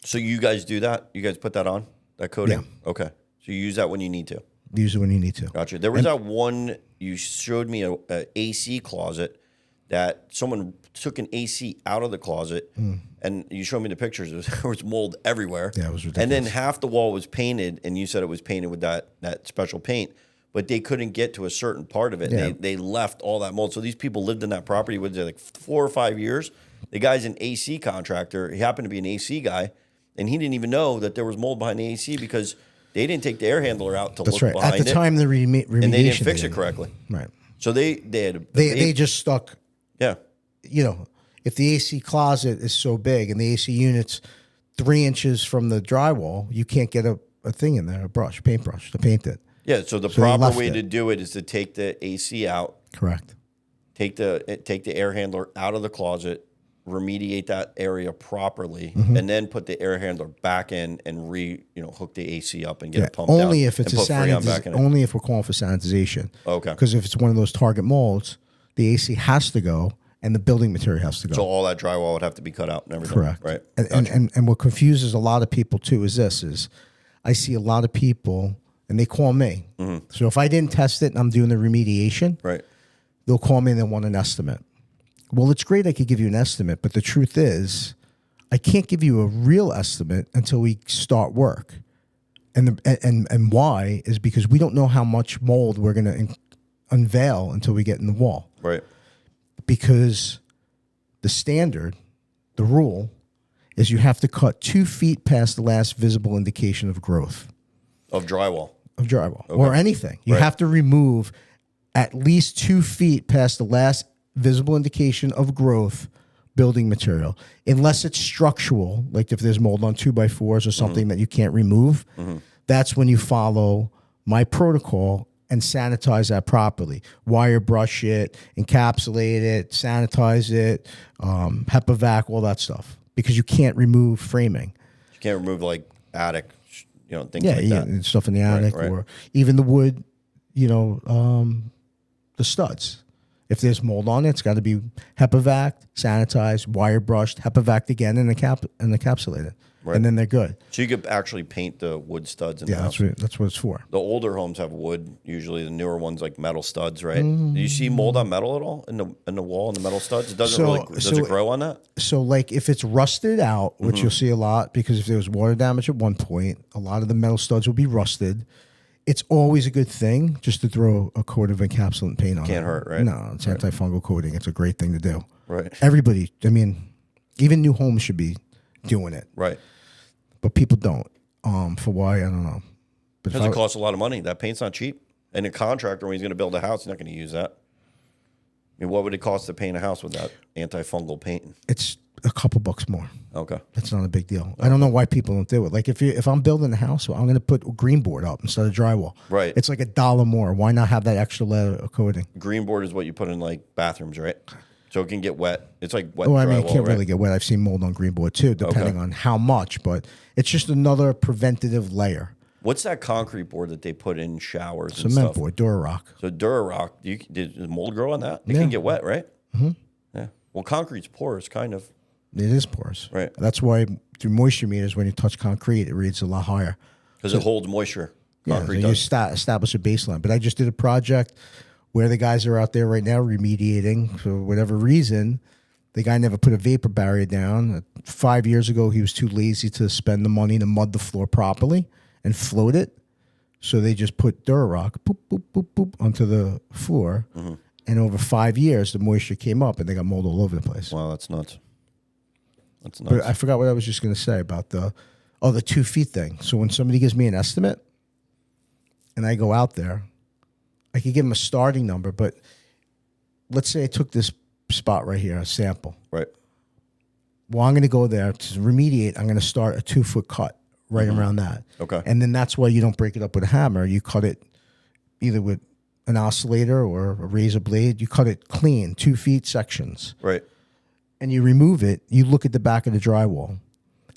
So you guys do that? You guys put that on? That coating? Yeah. Okay. So you use that when you need to? Use it when you need to. Gotcha. There was that one, you showed me a AC closet that someone took an AC out of the closet, and you showed me the pictures. There was mold everywhere. Yeah, it was ridiculous. And then half the wall was painted, and you said it was painted with that special paint, but they couldn't get to a certain part of it. Yeah. They left all that mold. So these people lived in that property with like 4 or 5 years. The guy's an AC contractor. He happened to be an AC guy, and he didn't even know that there was mold behind the AC because they didn't take the air handler out to look behind it. At the time, the remediation, and they didn't fix it correctly. Right. So they just stuck. Yeah. You know, if the AC closet is so big and the AC unit's 3 inches from the drywall, you can't get a thing in there, a paintbrush to paint it. Yeah. So the they proper left way it. to do it is to take the AC out, Correct. take the air handler out of the closet, remediate that area properly, and then put the air handler back in and hook the AC up and get it pumped Only out if it's and a put Freon back in it. only if we're calling for sanitization. Okay. Because if it's one of those target molds, the AC has to go and the building material has to go. So all that drywall would have to be cut out and everything. Correct. Right. And what confuses a lot of people too is I see a lot of people and they call me. So if I didn't test it and I'm doing the remediation, Right. they'll call me and they want an estimate. Well, it's great I could give you an estimate, but the truth is I can't give you a real estimate until we start work. And why is because we don't know how much mold we're going to unveil until we get in the wall. Right. Because the standard, the rule, is you have to cut 2 feet past the last visible indication of growth. Of drywall. Of drywall. Or anything. You have to remove at least 2 feet past the last visible indication of growth building material. Unless it's structural, like if there's mold on 2x4s or something that you can't remove, that's when you follow my protocol and sanitize that properly. Wire brush it, encapsulate it, sanitize it, HEPA vac, all that stuff. Because you can't remove framing. You can't remove like attic, things like that. And stuff in the attic right. or even the wood, the studs. If there's mold on it, it's got to be HEPA-vac, sanitized, wire brushed, HEPA-vac again, and encapsulated. Right. And then they're good. So you could actually paint the wood studs in the house. That's what it's for. The older homes have wood. Usually, the newer ones like metal studs, right? Do you see mold on metal at all in the wall and the metal studs? It doesn't does it grow on that? So, like if it's rusted out, which you'll see a lot, because if there was water damage at one point, a lot of the metal studs will be rusted. It's always a good thing just to throw a coat of encapsulant paint on it. Can't hurt, right? No, it's antifungal coating. It's a great thing to do. Right. Everybody, I mean, even new homes should be doing it. Right. But people don't. For why, I don't know. But Because it costs a lot of money. That paint's not cheap. And a contractor, when he's going to build a house, he's not going to use that. I mean, what would it cost to paint a house with that antifungal paint? It's a couple bucks more. Okay. It's not a big deal. I don't know why people don't do it. Like if I'm building a house, well, I'm going to put green board up instead of drywall. Right. It's like $1 more. Why not have that extra layer of coating? Green board is what you put in like bathrooms, right? So it can get wet. It's like wet Oh, I drywall, mean, it can't right? really get wet. I've seen mold on green board too, depending on how much. But it's just another preventative layer. What's that concrete board that they put in showers and Cement stuff? board, Durarock. So Durarock, does mold grow on that? It can get wet, right? Mm-hmm. Yeah. Well, concrete's porous, kind of. It is porous. Right. That's why through moisture meters, when you touch concrete, it reads a lot higher. Because it holds moisture. Concrete so does. you establish a baseline. But I just did a project where the guys are out there right now remediating for whatever reason. The guy never put a vapor barrier down. 5 years ago, he was too lazy to spend the money to mud the floor properly and float it. So they just put Durarock, boop, boop, boop, boop, onto the floor. Mm-hmm. And over 5 years, the moisture came up and they got mold all over the place. Wow, that's nuts. That's nuts. But I forgot what I was just going to say about the 2 feet thing. So when somebody gives me an estimate and I go out there, I could give them a starting number, but let's say I took this spot right here, a sample. Right. Well, I'm going to go there to remediate. I'm going to start a 2 foot cut right around that. Okay. And then that's why you don't break it up with a hammer. You cut it either with an oscillator or a razor blade. You cut it clean, 2 feet sections. Right. And you remove it. You look at the back of the drywall.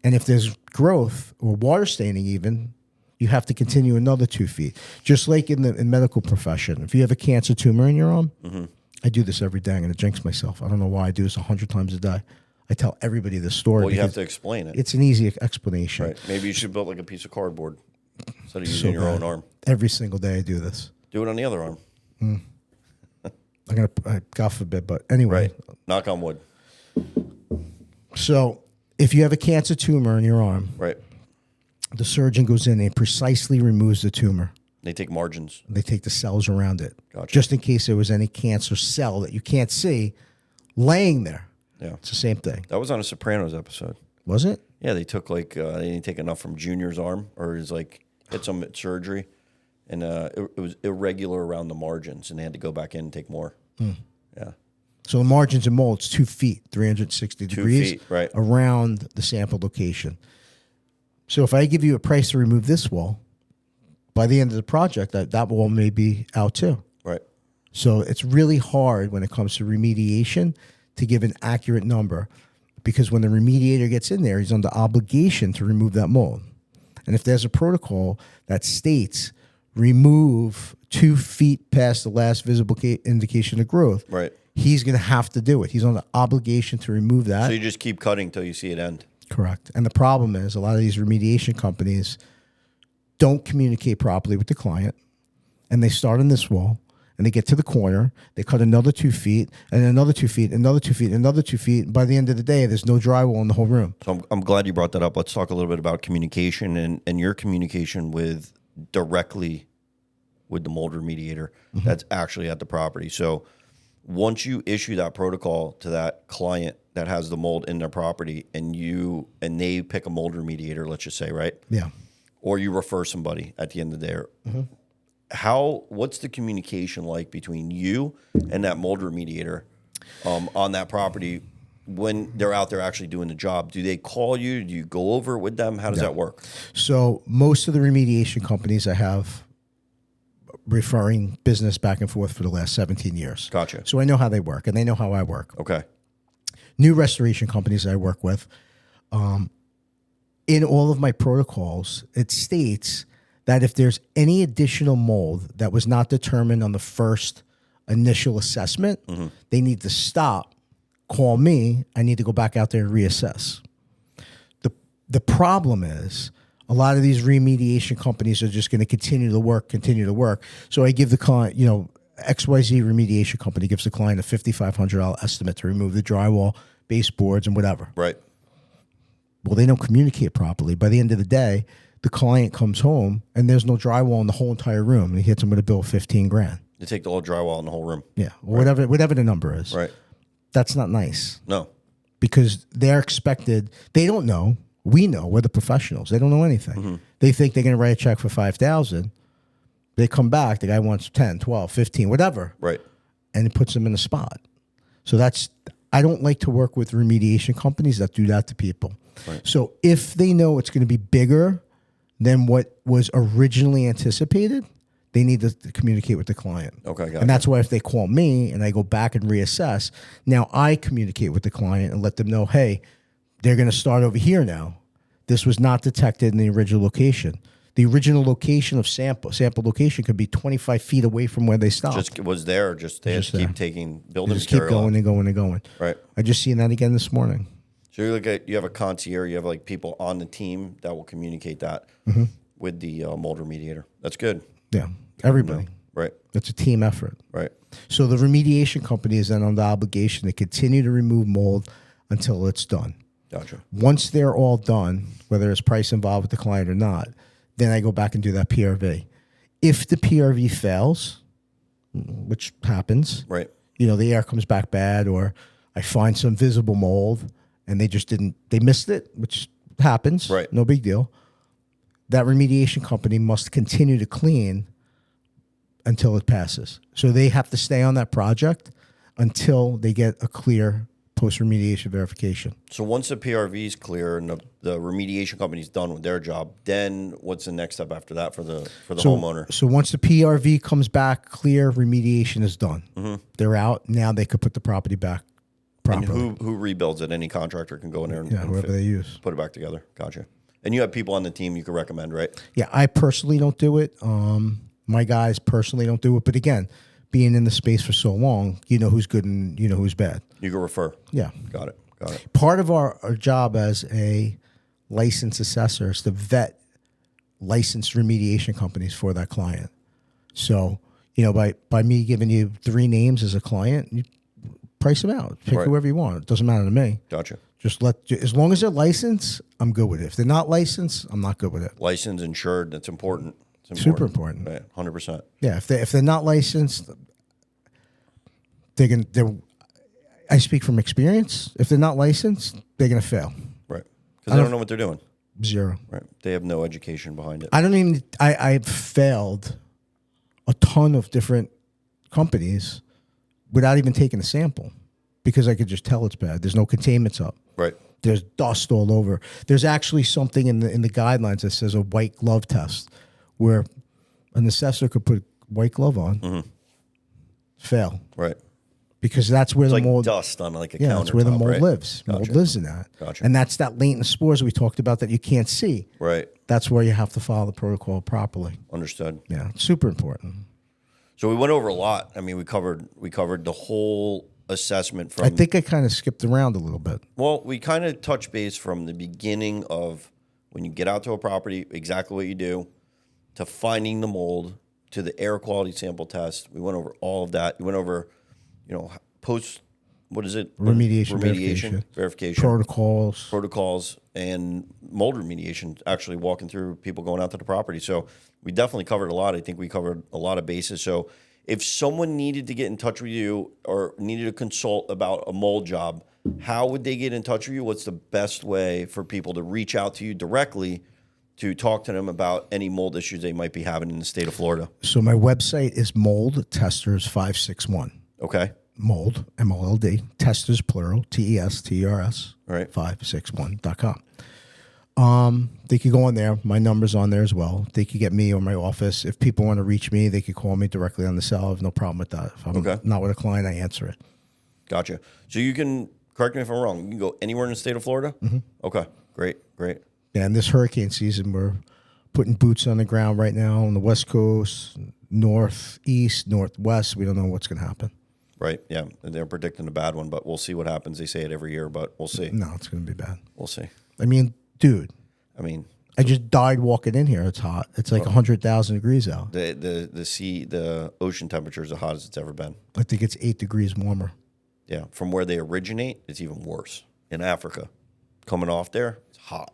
And if there's growth or water staining even, you have to continue another 2 feet. Just like in the medical profession. If you have a cancer tumor in your arm, I do this every day. I'm going to jinx myself. I don't know why I do this 100 times a day. I tell everybody this story. Well, you have to explain it. It's an easy explanation. Right. Maybe you should build like a piece of cardboard instead of using your own arm. Every single day I do this. Do it on the other arm. God forbid, but anyway. Right. Knock on wood. So if you have a cancer tumor in your arm, Right. the surgeon goes in and precisely removes the tumor. They take margins. They take the cells around it. Gotcha. Just in case there was any cancer cell that you can't see laying there. Yeah. It's the same thing. That was on a Sopranos episode. Was it? Yeah, they took like they didn't take enough from Junior's arm, or his like hit some surgery, and it was irregular around the margins, and they had to go back in and take more. Yeah. So the margins of mold, it's 2 feet, 360 degrees feet, right. around the sample location. So if I give you a price to remove this wall, by the end of the project, that wall may be out too. Right. So it's really hard when it comes to remediation to give an accurate number, because when the remediator gets in there, he's under obligation to remove that mold. And if there's a protocol that states remove 2 feet past the last visible indication of growth, Right. he's going to have to do it. He's under obligation to remove that. So you just keep cutting till you see it end. Correct. And the problem is a lot of these remediation companies don't communicate properly with the client, and they start on this wall, and they get to the corner, they cut another 2 feet, and another 2 feet, another 2 feet, another 2 feet. And by the end of the day, there's no drywall in the whole room. So I'm glad you brought that up. Let's talk a little bit about communication and your communication with directly with the mold remediator that's actually at the property. So once you issue that protocol to that client that has the mold in their property, and they pick a mold remediator, let's just say, right? Yeah. Or you refer somebody at the end of the day. What's the communication like between you and that mold remediator on that property when they're out there actually doing the job? Do they call you? Do you go over it with them? How does that work? So most of the remediation companies I have referring business back and forth for the last 17 years. Gotcha. So I know how they work, and they know how I work. Okay. New restoration companies I work with, in all of my protocols, it states that if there's any additional mold that was not determined on the first initial assessment, they need to stop, call me. I need to go back out there and reassess. The problem is a lot of these remediation companies are just going to continue to work. So I give the client, XYZ remediation company gives the client a $5,500 estimate to remove the drywall, baseboards, and whatever. Right. Well, they don't communicate properly. By the end of the day, the client comes home and there's no drywall in the whole entire room, and he hits them with a bill of $15,000. They take the whole drywall in the whole room. Yeah, whatever the number is. Right. That's not nice. No. Because they're expected. They don't know. We know. We're the professionals. They don't know anything. They think they're going to write a check for $5,000. They come back. The guy wants 10, 12, 15, whatever. Right. And it puts them in a spot. So I don't like to work with remediation companies that do that to people. Right. So if they know it's going to be bigger than what was originally anticipated, they need to communicate with the client. Okay, got it. And that's why if they call me and I go back and reassess, now I communicate with the client and let them know, hey, they're going to start over here now. This was not detected in the original location. The original location of sample location could be 25 feet away from where they stopped. Just was there. Just they Just had to there. keep taking building Just keep material going out. and going and going. Right. I just seen that again this morning. So you have a concierge. You have like people on the team that will communicate that with the mold remediator. That's good. Yeah, everybody. Right. It's a team effort. Right. So the remediation company is then on the obligation to continue to remove mold until it's done. Gotcha. Once they're all done, whether there's price involved with the client or not, then I go back and do that PRV. If the PRV fails, which happens, Right. The air comes back bad, or I find some visible mold and they missed it, which happens. Right. No big deal. That remediation company must continue to clean until it passes. So they have to stay on that project until they get a clear post-remediation verification. So once the PRV is clear and the remediation company's done with their job, then what's the next step after that for the homeowner? So once the PRV comes back clear, remediation is done. They're out. Now they could put the property back And properly. who rebuilds it? Any contractor can go in there and, Whoever they use. put it back together. Gotcha. And you have people on the team you can recommend, right? Yeah, I personally don't do it. My guys personally don't do it. But again, being in the space for so long, you know who's good and you know who's bad. You can refer. Yeah. Got it. Part of our job as a licensed assessor is to vet licensed remediation companies for that client. So, by me giving you 3 names as a client, you price them out. Pick Right. whoever you want. It doesn't matter to me. Gotcha. As long as they're licensed, I'm good with it. If they're not licensed, I'm not good with it. Licensed, insured, that's important. It's Super important. Right. 100%. Yeah, if they're not licensed, I speak from experience. If they're not licensed, they're gonna fail. Right. Because they don't know what they're doing. 0. Right. They have no education behind it. I've failed a ton of different companies without even taking a sample because I could just tell it's bad. There's no containments up. Right. There's dust all over. There's actually something in the guidelines that says a white glove test where an assessor could put a white glove on, fail. Right. Because that's where It's the like mold. dust on like a countertop. Yeah, that's where the mold right? lives. Gotcha. Mold lives in that. Gotcha. And that's that latent spores we talked about that you can't see. Right. That's where you have to follow the protocol properly. Understood. Yeah, it's super important. So we went over a lot. I mean, we covered the whole assessment from. I think I kind of skipped around a little bit. Well, we kind of touched base from the beginning of when you get out to a property, exactly what you do, to finding the mold, to the air quality sample test. We went over all of that. You went over, post. What is it? Remediation, verification, protocols, and mold remediation. Actually, walking through people going out to the property. So we definitely covered a lot. I think we covered a lot of bases. So if someone needed to get in touch with you or needed to consult about a mold job, how would they get in touch with you? What's the best way for people to reach out to you directly to talk to them about any mold issues they might be having in the state of Florida? So my website is Mold Testers 561. Okay. Mold, MOLD, testers, plural, TESTERS, Right. 561.com. They could go on there. My number's on there as well. They could get me or my office. If people want to reach me, they could call me directly on the cell. I have no problem with that. If I'm not with a client, I answer it. Gotcha. So you can, correct me if I'm wrong, you can go anywhere in the state of Florida? Mm-hmm. Okay. Great. Yeah, and this hurricane season, we're putting boots on the ground right now on the West Coast, Northeast, Northwest. We don't know what's going to happen. Right. Yeah. And they're predicting a bad one, but we'll see what happens. They say it every year, but we'll see. No, it's going to be bad. We'll see. I mean, dude. I mean, I just died walking in here. It's hot. It's like 100,000 degrees out. The ocean temperature is the hottest it's ever been. I think it's 8 degrees warmer. Yeah. From where they originate, it's even worse. In Africa, coming off there, it's hot.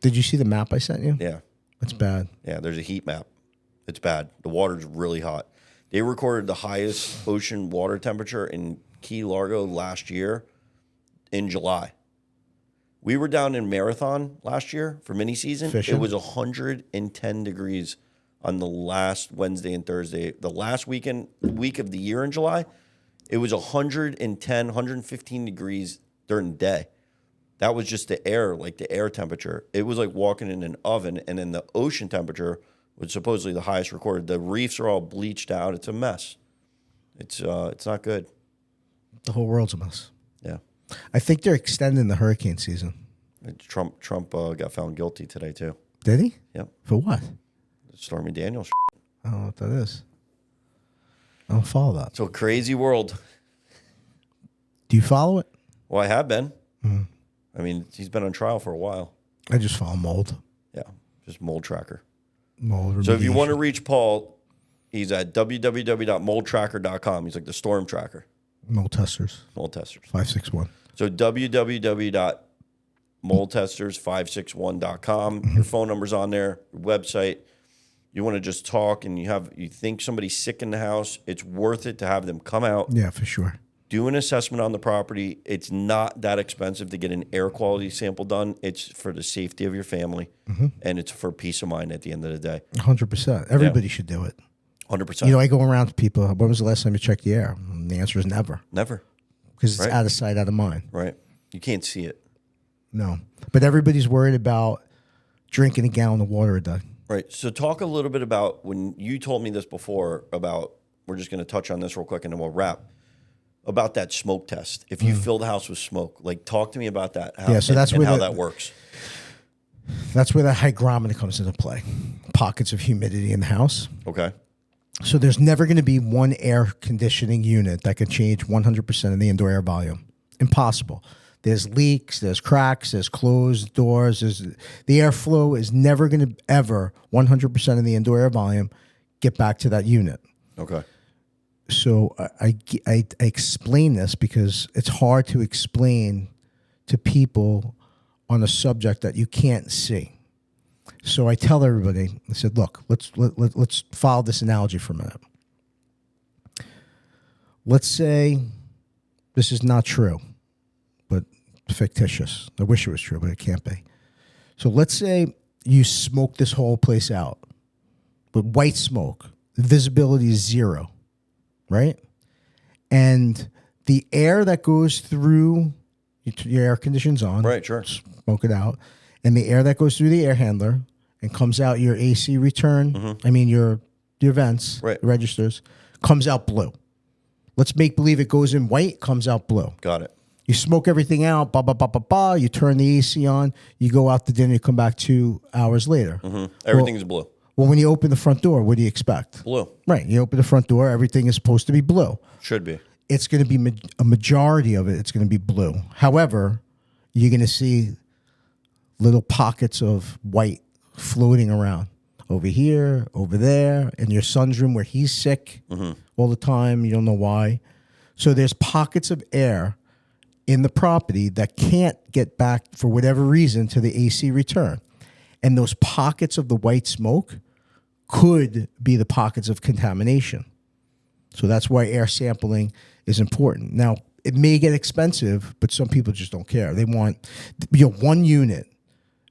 Did you see the map I sent you? Yeah. It's bad. Yeah. There's a heat map. It's bad. The water's really hot. They recorded the highest ocean water temperature in Key Largo last year in July. We were down in Marathon last year for mini season. Fishing? It was 110 degrees on the last Wednesday and Thursday. The last week of the year in July, it was 110, 115 degrees during the day. That was just the air, like the air temperature. It was like walking in an oven, and then the ocean temperature was supposedly the highest recorded. The reefs are all bleached out. It's a mess. It's not good. The whole world's a mess. Yeah. I think they're extending the hurricane season. Trump got found guilty today too. Did he? Yep. For what? Stormy Daniels. I don't know what that is. I don't follow that. So crazy world. Do you follow it? Well, I have been. I mean, he's been on trial for a while. I just follow mold. Yeah. Just mold tracker. Mold So if you want to reach Paul, he's at www.moldtracker.com. He's like the storm tracker. Mold testers. Mold testers. 561. So www.moldtesters561.com. Your phone number's on there, your website. You want to just talk and you think somebody's sick in the house, it's worth it to have them come out. Yeah, for sure. Do an assessment on the property. It's not that expensive to get an air quality sample done. It's for the safety of your family, and it's for peace of mind at the end of the day. 100%. Everybody should do it. 100%. You know, I go around to people, when was the last time you checked the air? And the answer is never. Never. Because it's out of sight, out of mind. Right. You can't see it. No. But everybody's worried about drinking a gallon of water a day. Right. So talk a little bit about when you told me this before about, we're just going to touch on this real quick and then we'll wrap, about that smoke test. If you fill the house with smoke, like talk to me about that. So that's and where how that works. That's where the hygrometer comes into play. Pockets of humidity in the house. Okay. So there's never going to be one air conditioning unit that can change 100% of the indoor air volume. Impossible. There's leaks, there's cracks, there's closed doors. The airflow is never going to ever 100% of the indoor air volume get back to that unit. Okay. So I explain this because it's hard to explain to people on a subject that you can't see. So I tell everybody, I said, look, let's follow this analogy for a minute. Let's say this is not true, but fictitious. I wish it was true, but it can't be. So let's say you smoke this whole place out, but white smoke, the visibility is 0. Right? And the air that goes through, your air conditioning's on. Right, sure. Smoke it out. And the air that goes through the air handler and comes out your AC return, I mean your vents, registers, comes out blue. Let's make believe it goes in white, comes out blue. Got it. You smoke everything out, you turn the AC on, you go out to dinner, you come back 2 hours later. Everything's blue. Well, when you open the front door, what do you expect? Blue. Right. You open the front door, everything is supposed to be blue. Should be. It's going to be a majority of it, it's going to be blue. However, you're going to see little pockets of white floating around over here, over there, in your son's room where he's sick all the time. You don't know why. So there's pockets of air in the property that can't get back for whatever reason to the AC return. And those pockets of the white smoke could be the pockets of contamination. So that's why air sampling is important. Now, it may get expensive, but some people just don't care. They want one unit,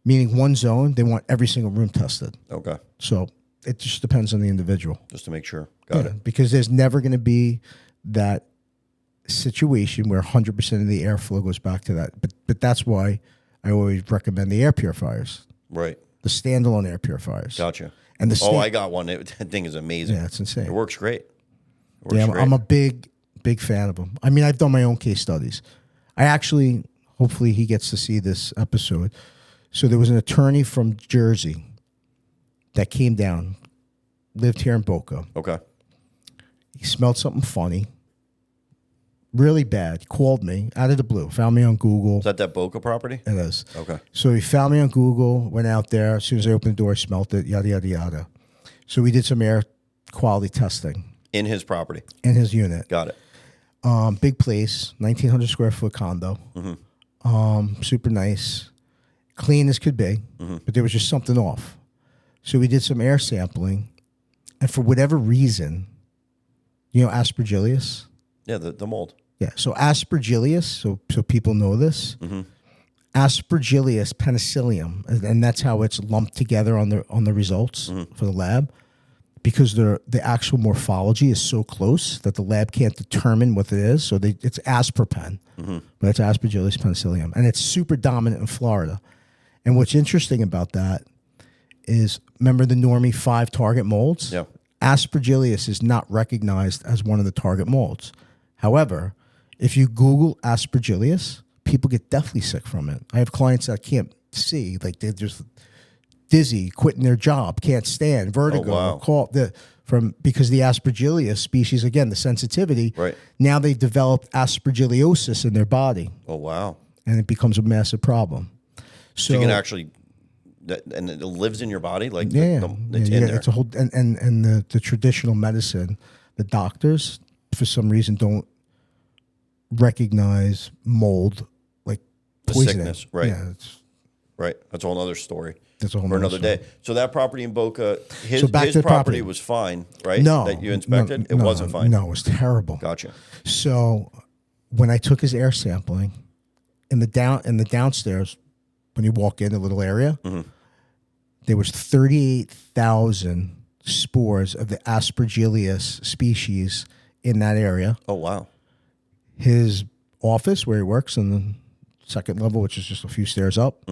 meaning one zone. They want every single room tested. Okay. So it just depends on the individual. Just to make sure. Got it. Because there's never going to be that situation where 100% of the airflow goes back to that. But that's why I always recommend the air purifiers. Right. The standalone air purifiers. Gotcha. And I got one. That thing is amazing. Yeah, it's insane. It works great. I'm a big fan of them. I mean, I've done my own case studies. Hopefully he gets to see this episode. So there was an attorney from Jersey that came down, lived here in Boca. Okay. He smelled something funny, really bad. Called me out of the blue, found me on Google. Is that Boca property? It is. Okay. So he found me on Google, went out there. As soon as I opened the door, smelled it, yada, yada, yada. So we did some air quality testing. In his property? In his unit. Got it. Big place, 1,900 square foot condo. Super nice. Clean as could be, but there was just something off. So we did some air sampling, and for whatever reason, you know Aspergillus? Yeah, the mold. Yeah, so Aspergillus, so people know this, Aspergillus penicillium, and that's how it's lumped together on the results for the lab, because the actual morphology is so close that the lab can't determine what it is. So it's asperpen, but it's Aspergillus penicillium, and it's super dominant in Florida. And what's interesting about that is, remember the normie 5 target molds? Yeah. Aspergillus is not recognized as one of the target molds. However, if you Google Aspergillus, people get deathly sick from it. I have clients that can't see, like they're just dizzy, quitting their job, can't stand, vertigo, because the Aspergillus species, again, the sensitivity, right. Now they've developed aspergillosis in their body. Oh, wow. And it becomes a massive problem. So you can actually, and it lives in your body? Like, it's in there. It's a whole, and the traditional medicine, the doctors, for some reason, don't recognize mold like poisoning. Sickness, right. Yeah, right. That's a whole other story. That's a whole for another story. day. So that property in Boca, his So back to the property property. was fine, right? No. That you inspected? It No, wasn't fine? No, it was terrible. Gotcha. So when I took his air sampling, in the downstairs, when you walk in the little area, there was 38,000 spores of the Aspergillus species in that area. Oh, wow. His office, where he works on the second level, which is just a few stairs up,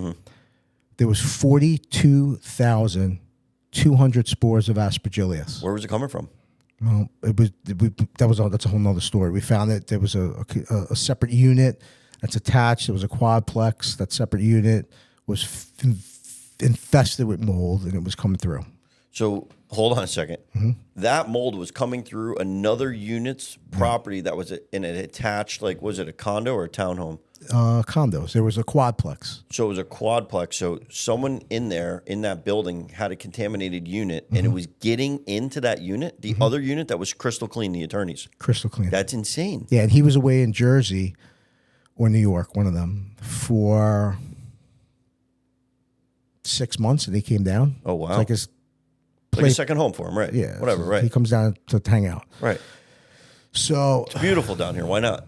there was 42,200 spores of Aspergillus. Where was it coming from? Well, that's a whole nother story. We found that there was a separate unit that's attached. There was a quadplex. That separate unit was infested with mold, and it was coming through. So hold on a second. That mold was coming through another unit's property that was in an attached, like, was it a condo or a townhome? Condos. There was a quadplex. So it was a quadplex. So someone in there, in that building, had a contaminated unit, and it was getting into that unit, the other unit that was crystal clean, the attorneys. Crystal clean. That's insane. Yeah, and he was away in Jersey or New York, one of them, for 6 months, and he came down. Oh, wow. It's like a second home for him, right? Yeah. Whatever, right. He comes down to hang out. Right. So It's beautiful down here. Why not?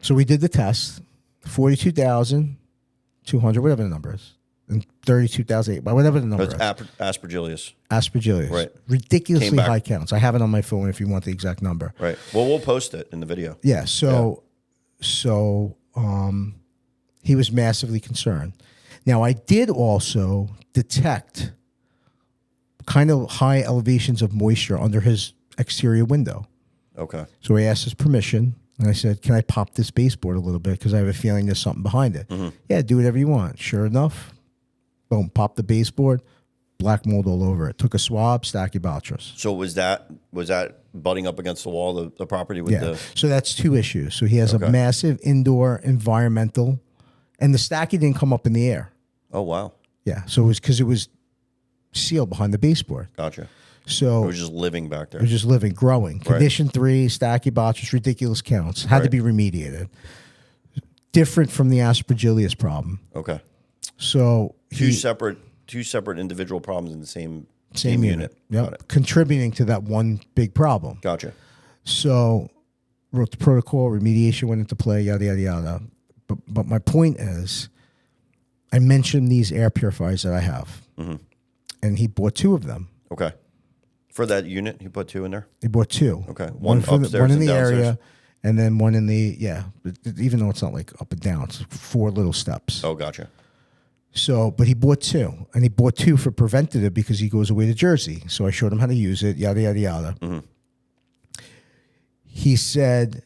So we did the test, 42,200, whatever the number is, and 32,008, whatever the number is. Aspergillus. Aspergillus. Right. Ridiculously high counts. I have it on my phone if you want the exact number. Right. Well, we'll post it in the video. Yeah. So he was massively concerned. Now, I did also detect kind of high elevations of moisture under his exterior window. Okay. So I asked his permission, and I said, can I pop this baseboard a little bit? Because I have a feeling there's something behind it. Yeah, do whatever you want. Sure enough, boom, pop the baseboard, black mold all over it. Took a swab, Stachybotrys. So was that butting up against the wall, the property with the... So that's 2 issues. So he has a massive indoor environmental, and the Stachy didn't come up in the air. Oh, wow. Yeah, so it was because it was sealed behind the baseboard. Gotcha. So it was just living back there. It was just living, growing. Condition 3, Stachybotrys, ridiculous counts. Had to be remediated. Different from the Aspergillus problem. Okay. So two separate individual problems in the same unit. Yep. Contributing to that one big problem. Gotcha. So wrote the protocol, remediation went into play, yada, yada, yada. But my point is, I mentioned these air purifiers that I have. And he bought 2 of them. Okay. For that unit, he put 2 in there? He bought 2. Okay. One for upstairs one in and the downstairs. area, and then one in the, even though it's not like up and down, it's 4 little steps. Oh, gotcha. So, but he bought 2, and he bought 2 for preventative because he goes away to Jersey. So I showed him how to use it, yada, yada, yada. He said,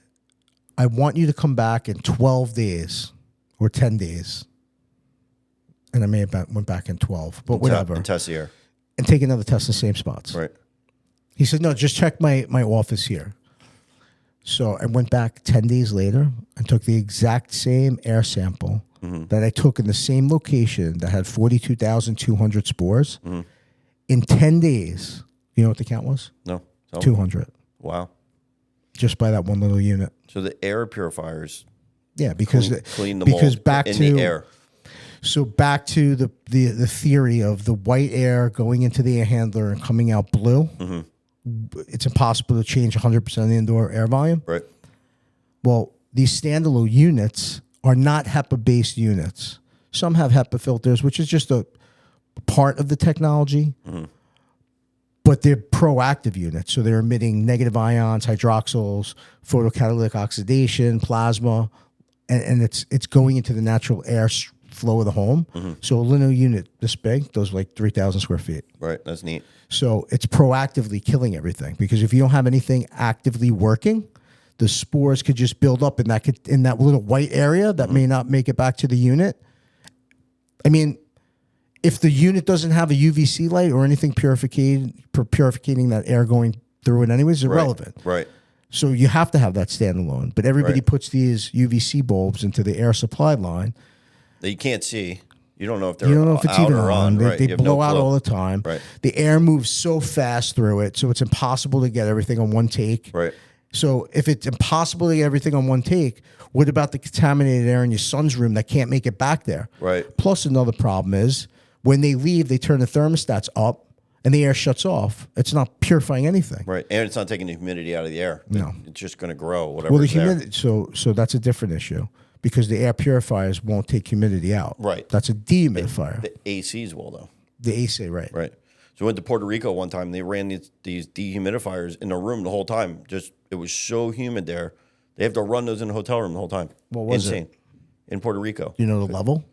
I want you to come back in 12 days or 10 days. And I may have went back in 12, but whatever. And test the air. and take another test in the same spots. Right. He said, no, just check my office here. So I went back 10 days later and took the exact same air sample that I took in the same location that had 42,200 spores. In 10 days, you know what the count was? No. 200. Wow. Just by that one little unit. So the air purifiers because clean the because mold back in to the air. So back to the theory of the white air going into the air handler and coming out blue. It's impossible to change 100% of the indoor air volume. Right. Well, these standalone units are not HEPA-based units. Some have HEPA filters, which is just a part of the technology, but they're proactive units. So they're emitting negative ions, hydroxyls, photocatalytic oxidation, plasma, and it's going into the natural air flow of the home. So a linear unit this big does like 3,000 square feet. Right. That's neat. So it's proactively killing everything, because if you don't have anything actively working, the spores could just build up in that little white area that may not make it back to the unit. I mean, if the unit doesn't have a UVC light or anything purificating that air going through it anyways, it's irrelevant. Right. So you have to have that standalone. But everybody puts these UVC bulbs into the air supply line. That you can't see. You don't know if they're You don't know if it's out even or on. Right. They blow out all the time. Right. The air moves so fast through it, so it's impossible to get everything on one take. Right. So if it's impossible to get everything on one take, what about the contaminated air in your son's room that can't make it back there? Right. Plus another problem is when they leave, they turn the thermostats up and the air shuts off. It's not purifying anything. Right. And it's not taking the humidity out of the air. No. It's just going to grow, whatever. Well, the humidity. So that's a different issue, because the air purifiers won't take humidity out. Right. That's a dehumidifier. The ACs will, though. The AC, right. Right. So I went to Puerto Rico one time. They ran these dehumidifiers in a room the whole time. It was so humid there. They have to run those in the hotel room the whole time. What was Insane. In Puerto Rico. You know the level?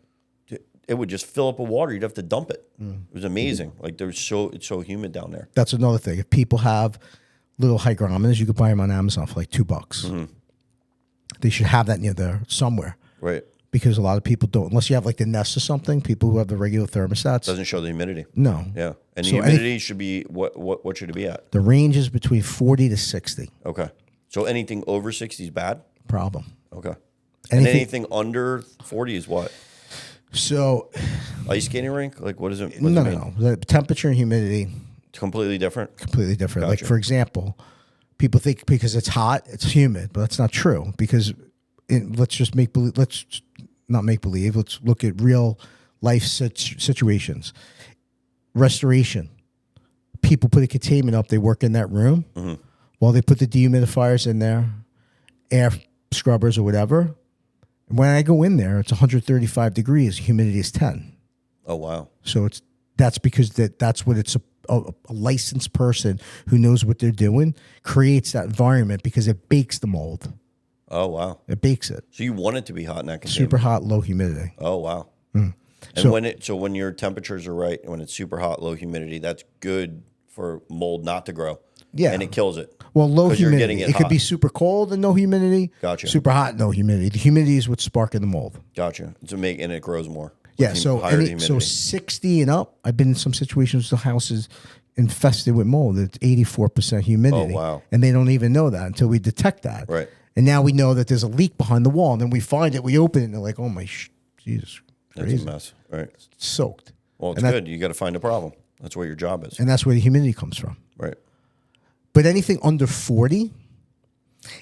It would just fill up with water. You'd have to dump it. It was amazing. Like it's so humid down there. That's another thing. If people have little hygrometers, you could buy them on Amazon for like $2. They should have that near there somewhere. Right. Because a lot of people don't, unless you have like the Nest or something. People who have the regular thermostats Doesn't show the humidity. No. Yeah. And the So humidity should be what should it be at? The range is between 40 to 60. Okay. So anything over 60 is bad? Problem. Okay. And anything under 40 is what? So ice skating rink? Like what does it mean? No. The temperature and humidity It's completely different. Completely different. Gotcha. Like for example, people think because it's hot, it's humid, but that's not true. Because let's not make believe. Let's look at real life situations. Restoration. People put a containment up. They work in that room. While they put the dehumidifiers in there, air scrubbers or whatever. When I go in there, it's 135 degrees. Humidity is 10. Oh wow! So that's because that's what it's a licensed person who knows what they're doing creates that environment, because it bakes the mold. Oh wow! It bakes it. So you want it to be hot in that container? Super hot, low humidity. Oh wow! And when your temperatures are right, when it's super hot, low humidity, that's good for mold not to grow. Yeah, and it kills it. Well, low humidity. It could be super cold and no humidity. Gotcha. Super hot, no humidity. The humidity is what's sparking the mold. Gotcha. And it grows more. Yeah. So 60 and up. I've been in some situations with the houses infested with mold. It's 84% humidity. Oh wow! And they don't even know that until we detect that. Right. And now we know that there's a leak behind the wall, and then we find it. We open it, and they're like, "Oh my, Jesus, crazy. That's a mess." Right. It's soaked. Well, it's good. You got to find a problem. That's what your job is. And that's where the humidity comes from. Right. But anything under 40,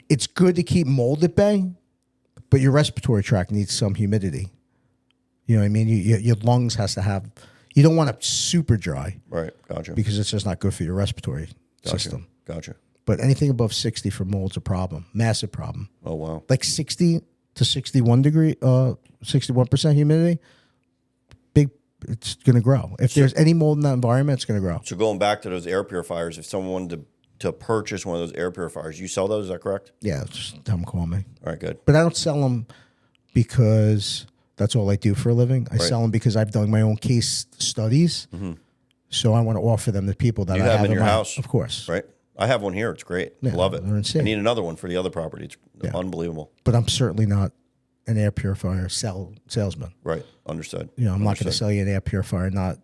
it's good to keep mold at bay, but your respiratory tract needs some humidity. You know what I mean? Your lungs has to have, you don't want it super dry. Right. Gotcha. Because it's just not good for your respiratory system. Gotcha. But anything above 60 for mold's a problem. Massive problem. Oh, wow. Like 60 to 61% humidity, it's going to grow. If there's any mold in that environment, it's going to grow. So going back to those air purifiers, if someone wanted to purchase one of those air purifiers, you sell those, is that correct? Yeah, just have them call me. All right, good. But I don't sell them because that's all I do for a living. I sell them because I've done my own case studies. So I want to offer them to people that you I have have in your house. Of course. Right? I have one here. It's great. Yeah, Love it. they're insane. I need another one for the other property. It's unbelievable. But I'm certainly not an air purifier salesman. Right. Understood. You know, I'm not going to sell you an air purifier and not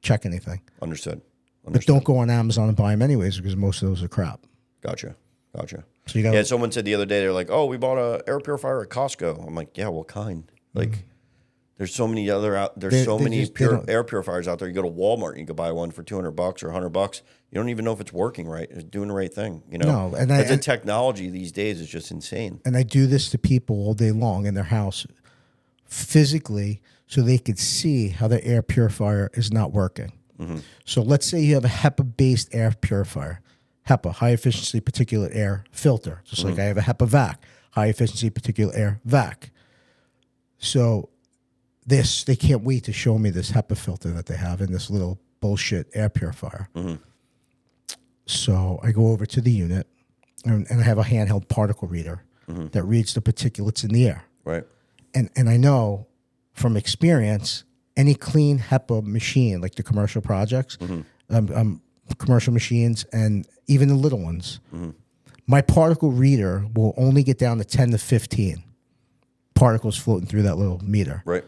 check anything. Understood. But don't go on Amazon and buy them anyways because most of those are crap. Gotcha. So you got. Yeah, someone said the other day, they're like, "Oh, we bought a air purifier at Costco." I'm like, "Yeah, what kind?" Like, there's so many other air purifiers out there. You go to Walmart, and you can buy one for $200 or $100. You don't even know if it's working right. It's doing the right thing. You know, No, and the technology these days is just insane. And I do this to people all day long in their house, physically, so they could see how the air purifier is not working. So let's say you have a HEPA-based air purifier. HEPA, high efficiency particulate air filter, just like I have a HEPA vac, high efficiency particulate air vac. So they can't wait to show me this HEPA filter that they have in this little bullshit air purifier. So I go over to the unit, and I have a handheld particle reader that reads the particulates in the air. Right. And I know from experience, any clean HEPA machine, like the commercial projects, commercial machines, and even the little ones, my particle reader will only get down to 10 to 15 particles floating through that little meter. Right.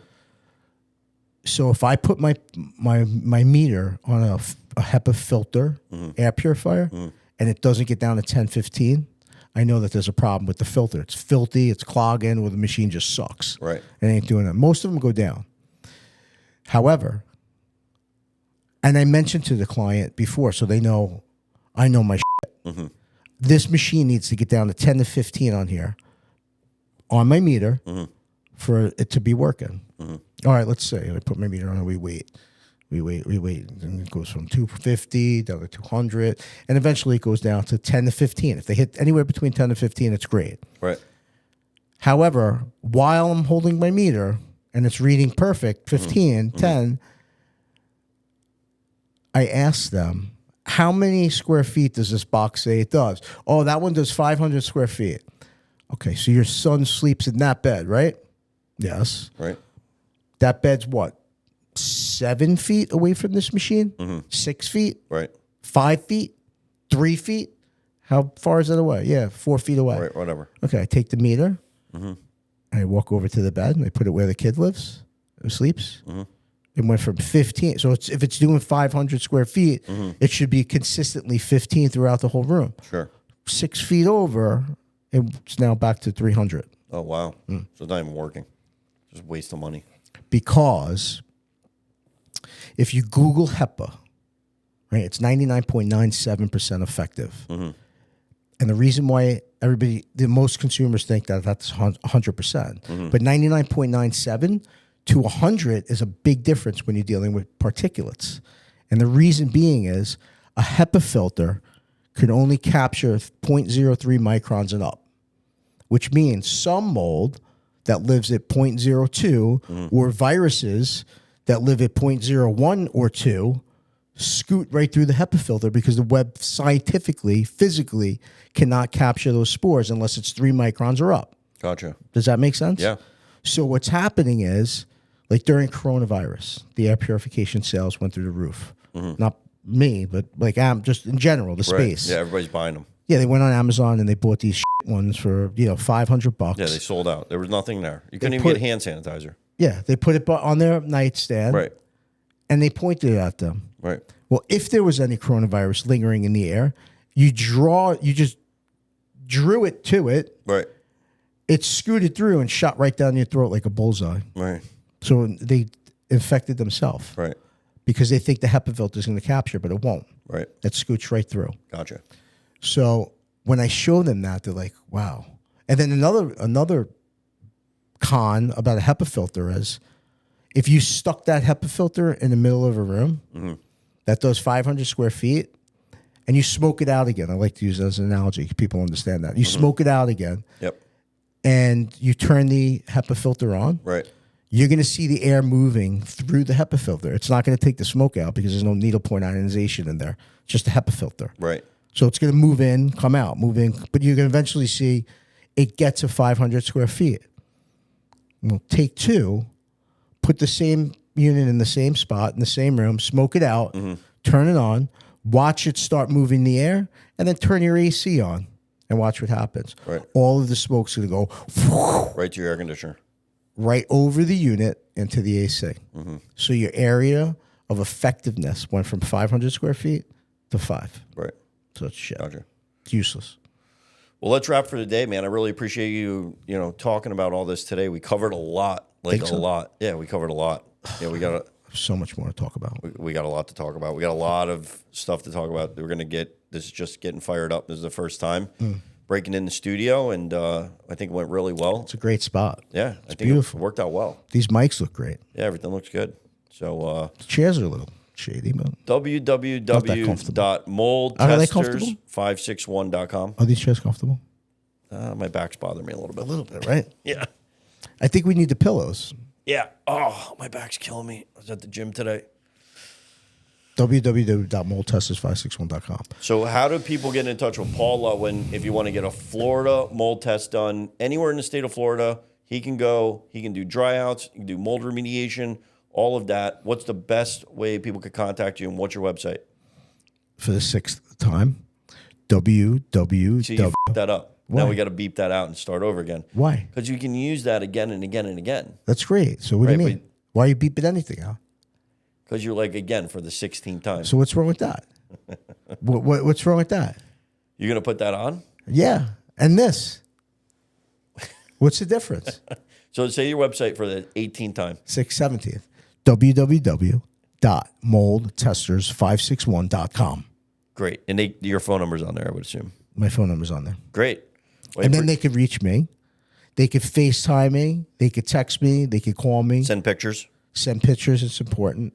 So if I put my meter on a HEPA filter, air purifier, and it doesn't get down to 10, 15, I know that there's a problem with the filter. It's filthy, it's clogging, or the machine just sucks. Right. It ain't doing that. Most of them go down. However, and I mentioned to the client before, so they know I know my shit. This machine needs to get down to 10 to 15 on here, on my meter, for it to be working. All right, let's say I put my meter on and we wait. And it goes from 250 down to 200, and eventually it goes down to 10 to 15. If they hit anywhere between 10 to 15, it's great. Right. However, while I'm holding my meter and it's reading perfect, 15, 10, I ask them, how many square feet does this box say it does? Oh, that one does 500 square feet. Okay, so your son sleeps in that bed, right? Yes. Right. That bed's what? 7 feet away from this machine? 6 feet? Right. 5 feet? 3 feet? How far is that away? Yeah, 4 feet away. Right, whatever. Okay, I take the meter, and I walk over to the bed, and I put it where the kid lives, who sleeps. It went from 15. So if it's doing 500 square feet, it should be consistently 15 throughout the whole room. Sure. 6 feet over, it's now back to 300. Oh, wow. So it's not even working. Just a waste of money. Because if you Google HEPA, right, it's 99.97% effective. And the reason why most consumers think that that's 100%, but 99.97 to 100 is a big difference when you're dealing with particulates. And the reason being is a HEPA filter could only capture 0.03 microns and up, which means some mold that lives at 0.02 or viruses that live at 0.01 or 2 scoot right through the HEPA filter because the web scientifically, physically cannot capture those spores unless it's 3 microns or up. Gotcha. Does that make sense? Yeah. So what's happening is, like during coronavirus, the air purification sales went through the roof. Not me, but like just in general, the space. Yeah, everybody's buying them. Yeah, they went on Amazon and they bought these ones for $500. Yeah, they sold out. There was nothing there. You couldn't even get hand sanitizer. Yeah, they put it on their nightstand. Right. And they pointed it at them. Right. Well, if there was any coronavirus lingering in the air, you just drew it to it. Right. It scooted through and shot right down your throat like a bullseye. Right. So they infected themselves. Right. Because they think the HEPA filter is going to capture, but it won't. Right. It scoots right through. Gotcha. So when I show them that, they're like, wow. And then another con about a HEPA filter is if you stuck that HEPA filter in the middle of a room that does 500 square feet and you smoke it out again. I like to use that as an analogy. People understand that. You smoke it out again. Yep. And you turn the HEPA filter on. Right. You're going to see the air moving through the HEPA filter. It's not going to take the smoke out because there's no needle point ionization in there. It's just a HEPA filter. Right. So it's going to move in, come out, move in. But you're going to eventually see it get to 500 square feet. Well, take 2, put the same unit in the same spot, in the same room, smoke it out, turn it on, watch it start moving the air, and then turn your AC on and watch what happens. Right. All of the smoke's going to go right to your air conditioner. Right over the unit into the AC. So your area of effectiveness went from 500 square feet to 5. Right. So it's shit. Gotcha. It's useless. Well, let's wrap for the day, man. I really appreciate you, talking about all this today. We covered a lot, lot. Yeah, we covered a lot. Yeah, we got so much more to talk about. we got a lot to talk about. We got a lot of stuff to talk about. We're gonna this is just getting fired up. This is the first time breaking in the studio, and I think it went really well. It's a great spot. Yeah, it's I think beautiful. It worked out well. These mics look great. Yeah, everything looks good. So the chairs are a little shady, but www.moldtesters561.com. Are these chairs comfortable? My back's bothering me a little bit. A little bit, right? Yeah. I think we need the pillows. Yeah. Oh, my back's killing me. I was at the gym today. www.moldtesters561.com. So how do people get in touch with Paul Lutwin if you want to get a Florida mold test done anywhere in the state of Florida? He can go. He can do dry outs. He can do mold remediation, all of that. What's the best way people could contact you, and what's your website? For the 6th time, www. So you fucked that up. Why? Now we got to beep that out and start over again. Why? Because you can use that again and again and again. That's great. So what do you Right, mean? Why are you beeping anything out? Because you're like, again, for the 16th time. So what's wrong with that? What's wrong with that? You're going to put that on? Yeah. And this. What's the difference? So say your website for the 18th time. 17th. www.moldtesters561.com. Great. And your phone number's on there, I would assume. My phone number's on there. Great. And then they could reach me. They could FaceTime me. They could text me. They could call me. Send pictures. Send pictures. It's important.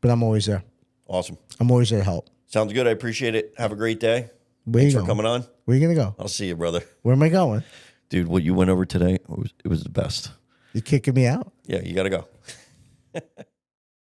But I'm always there. Awesome. I'm always there to help. Sounds good. I appreciate it. Have a great day. Where Thanks you for going? coming on. Where you going to go? I'll see you, brother. Where am I going? Dude, what you went over today, it was the best. You kicking me out? Yeah, you got to go.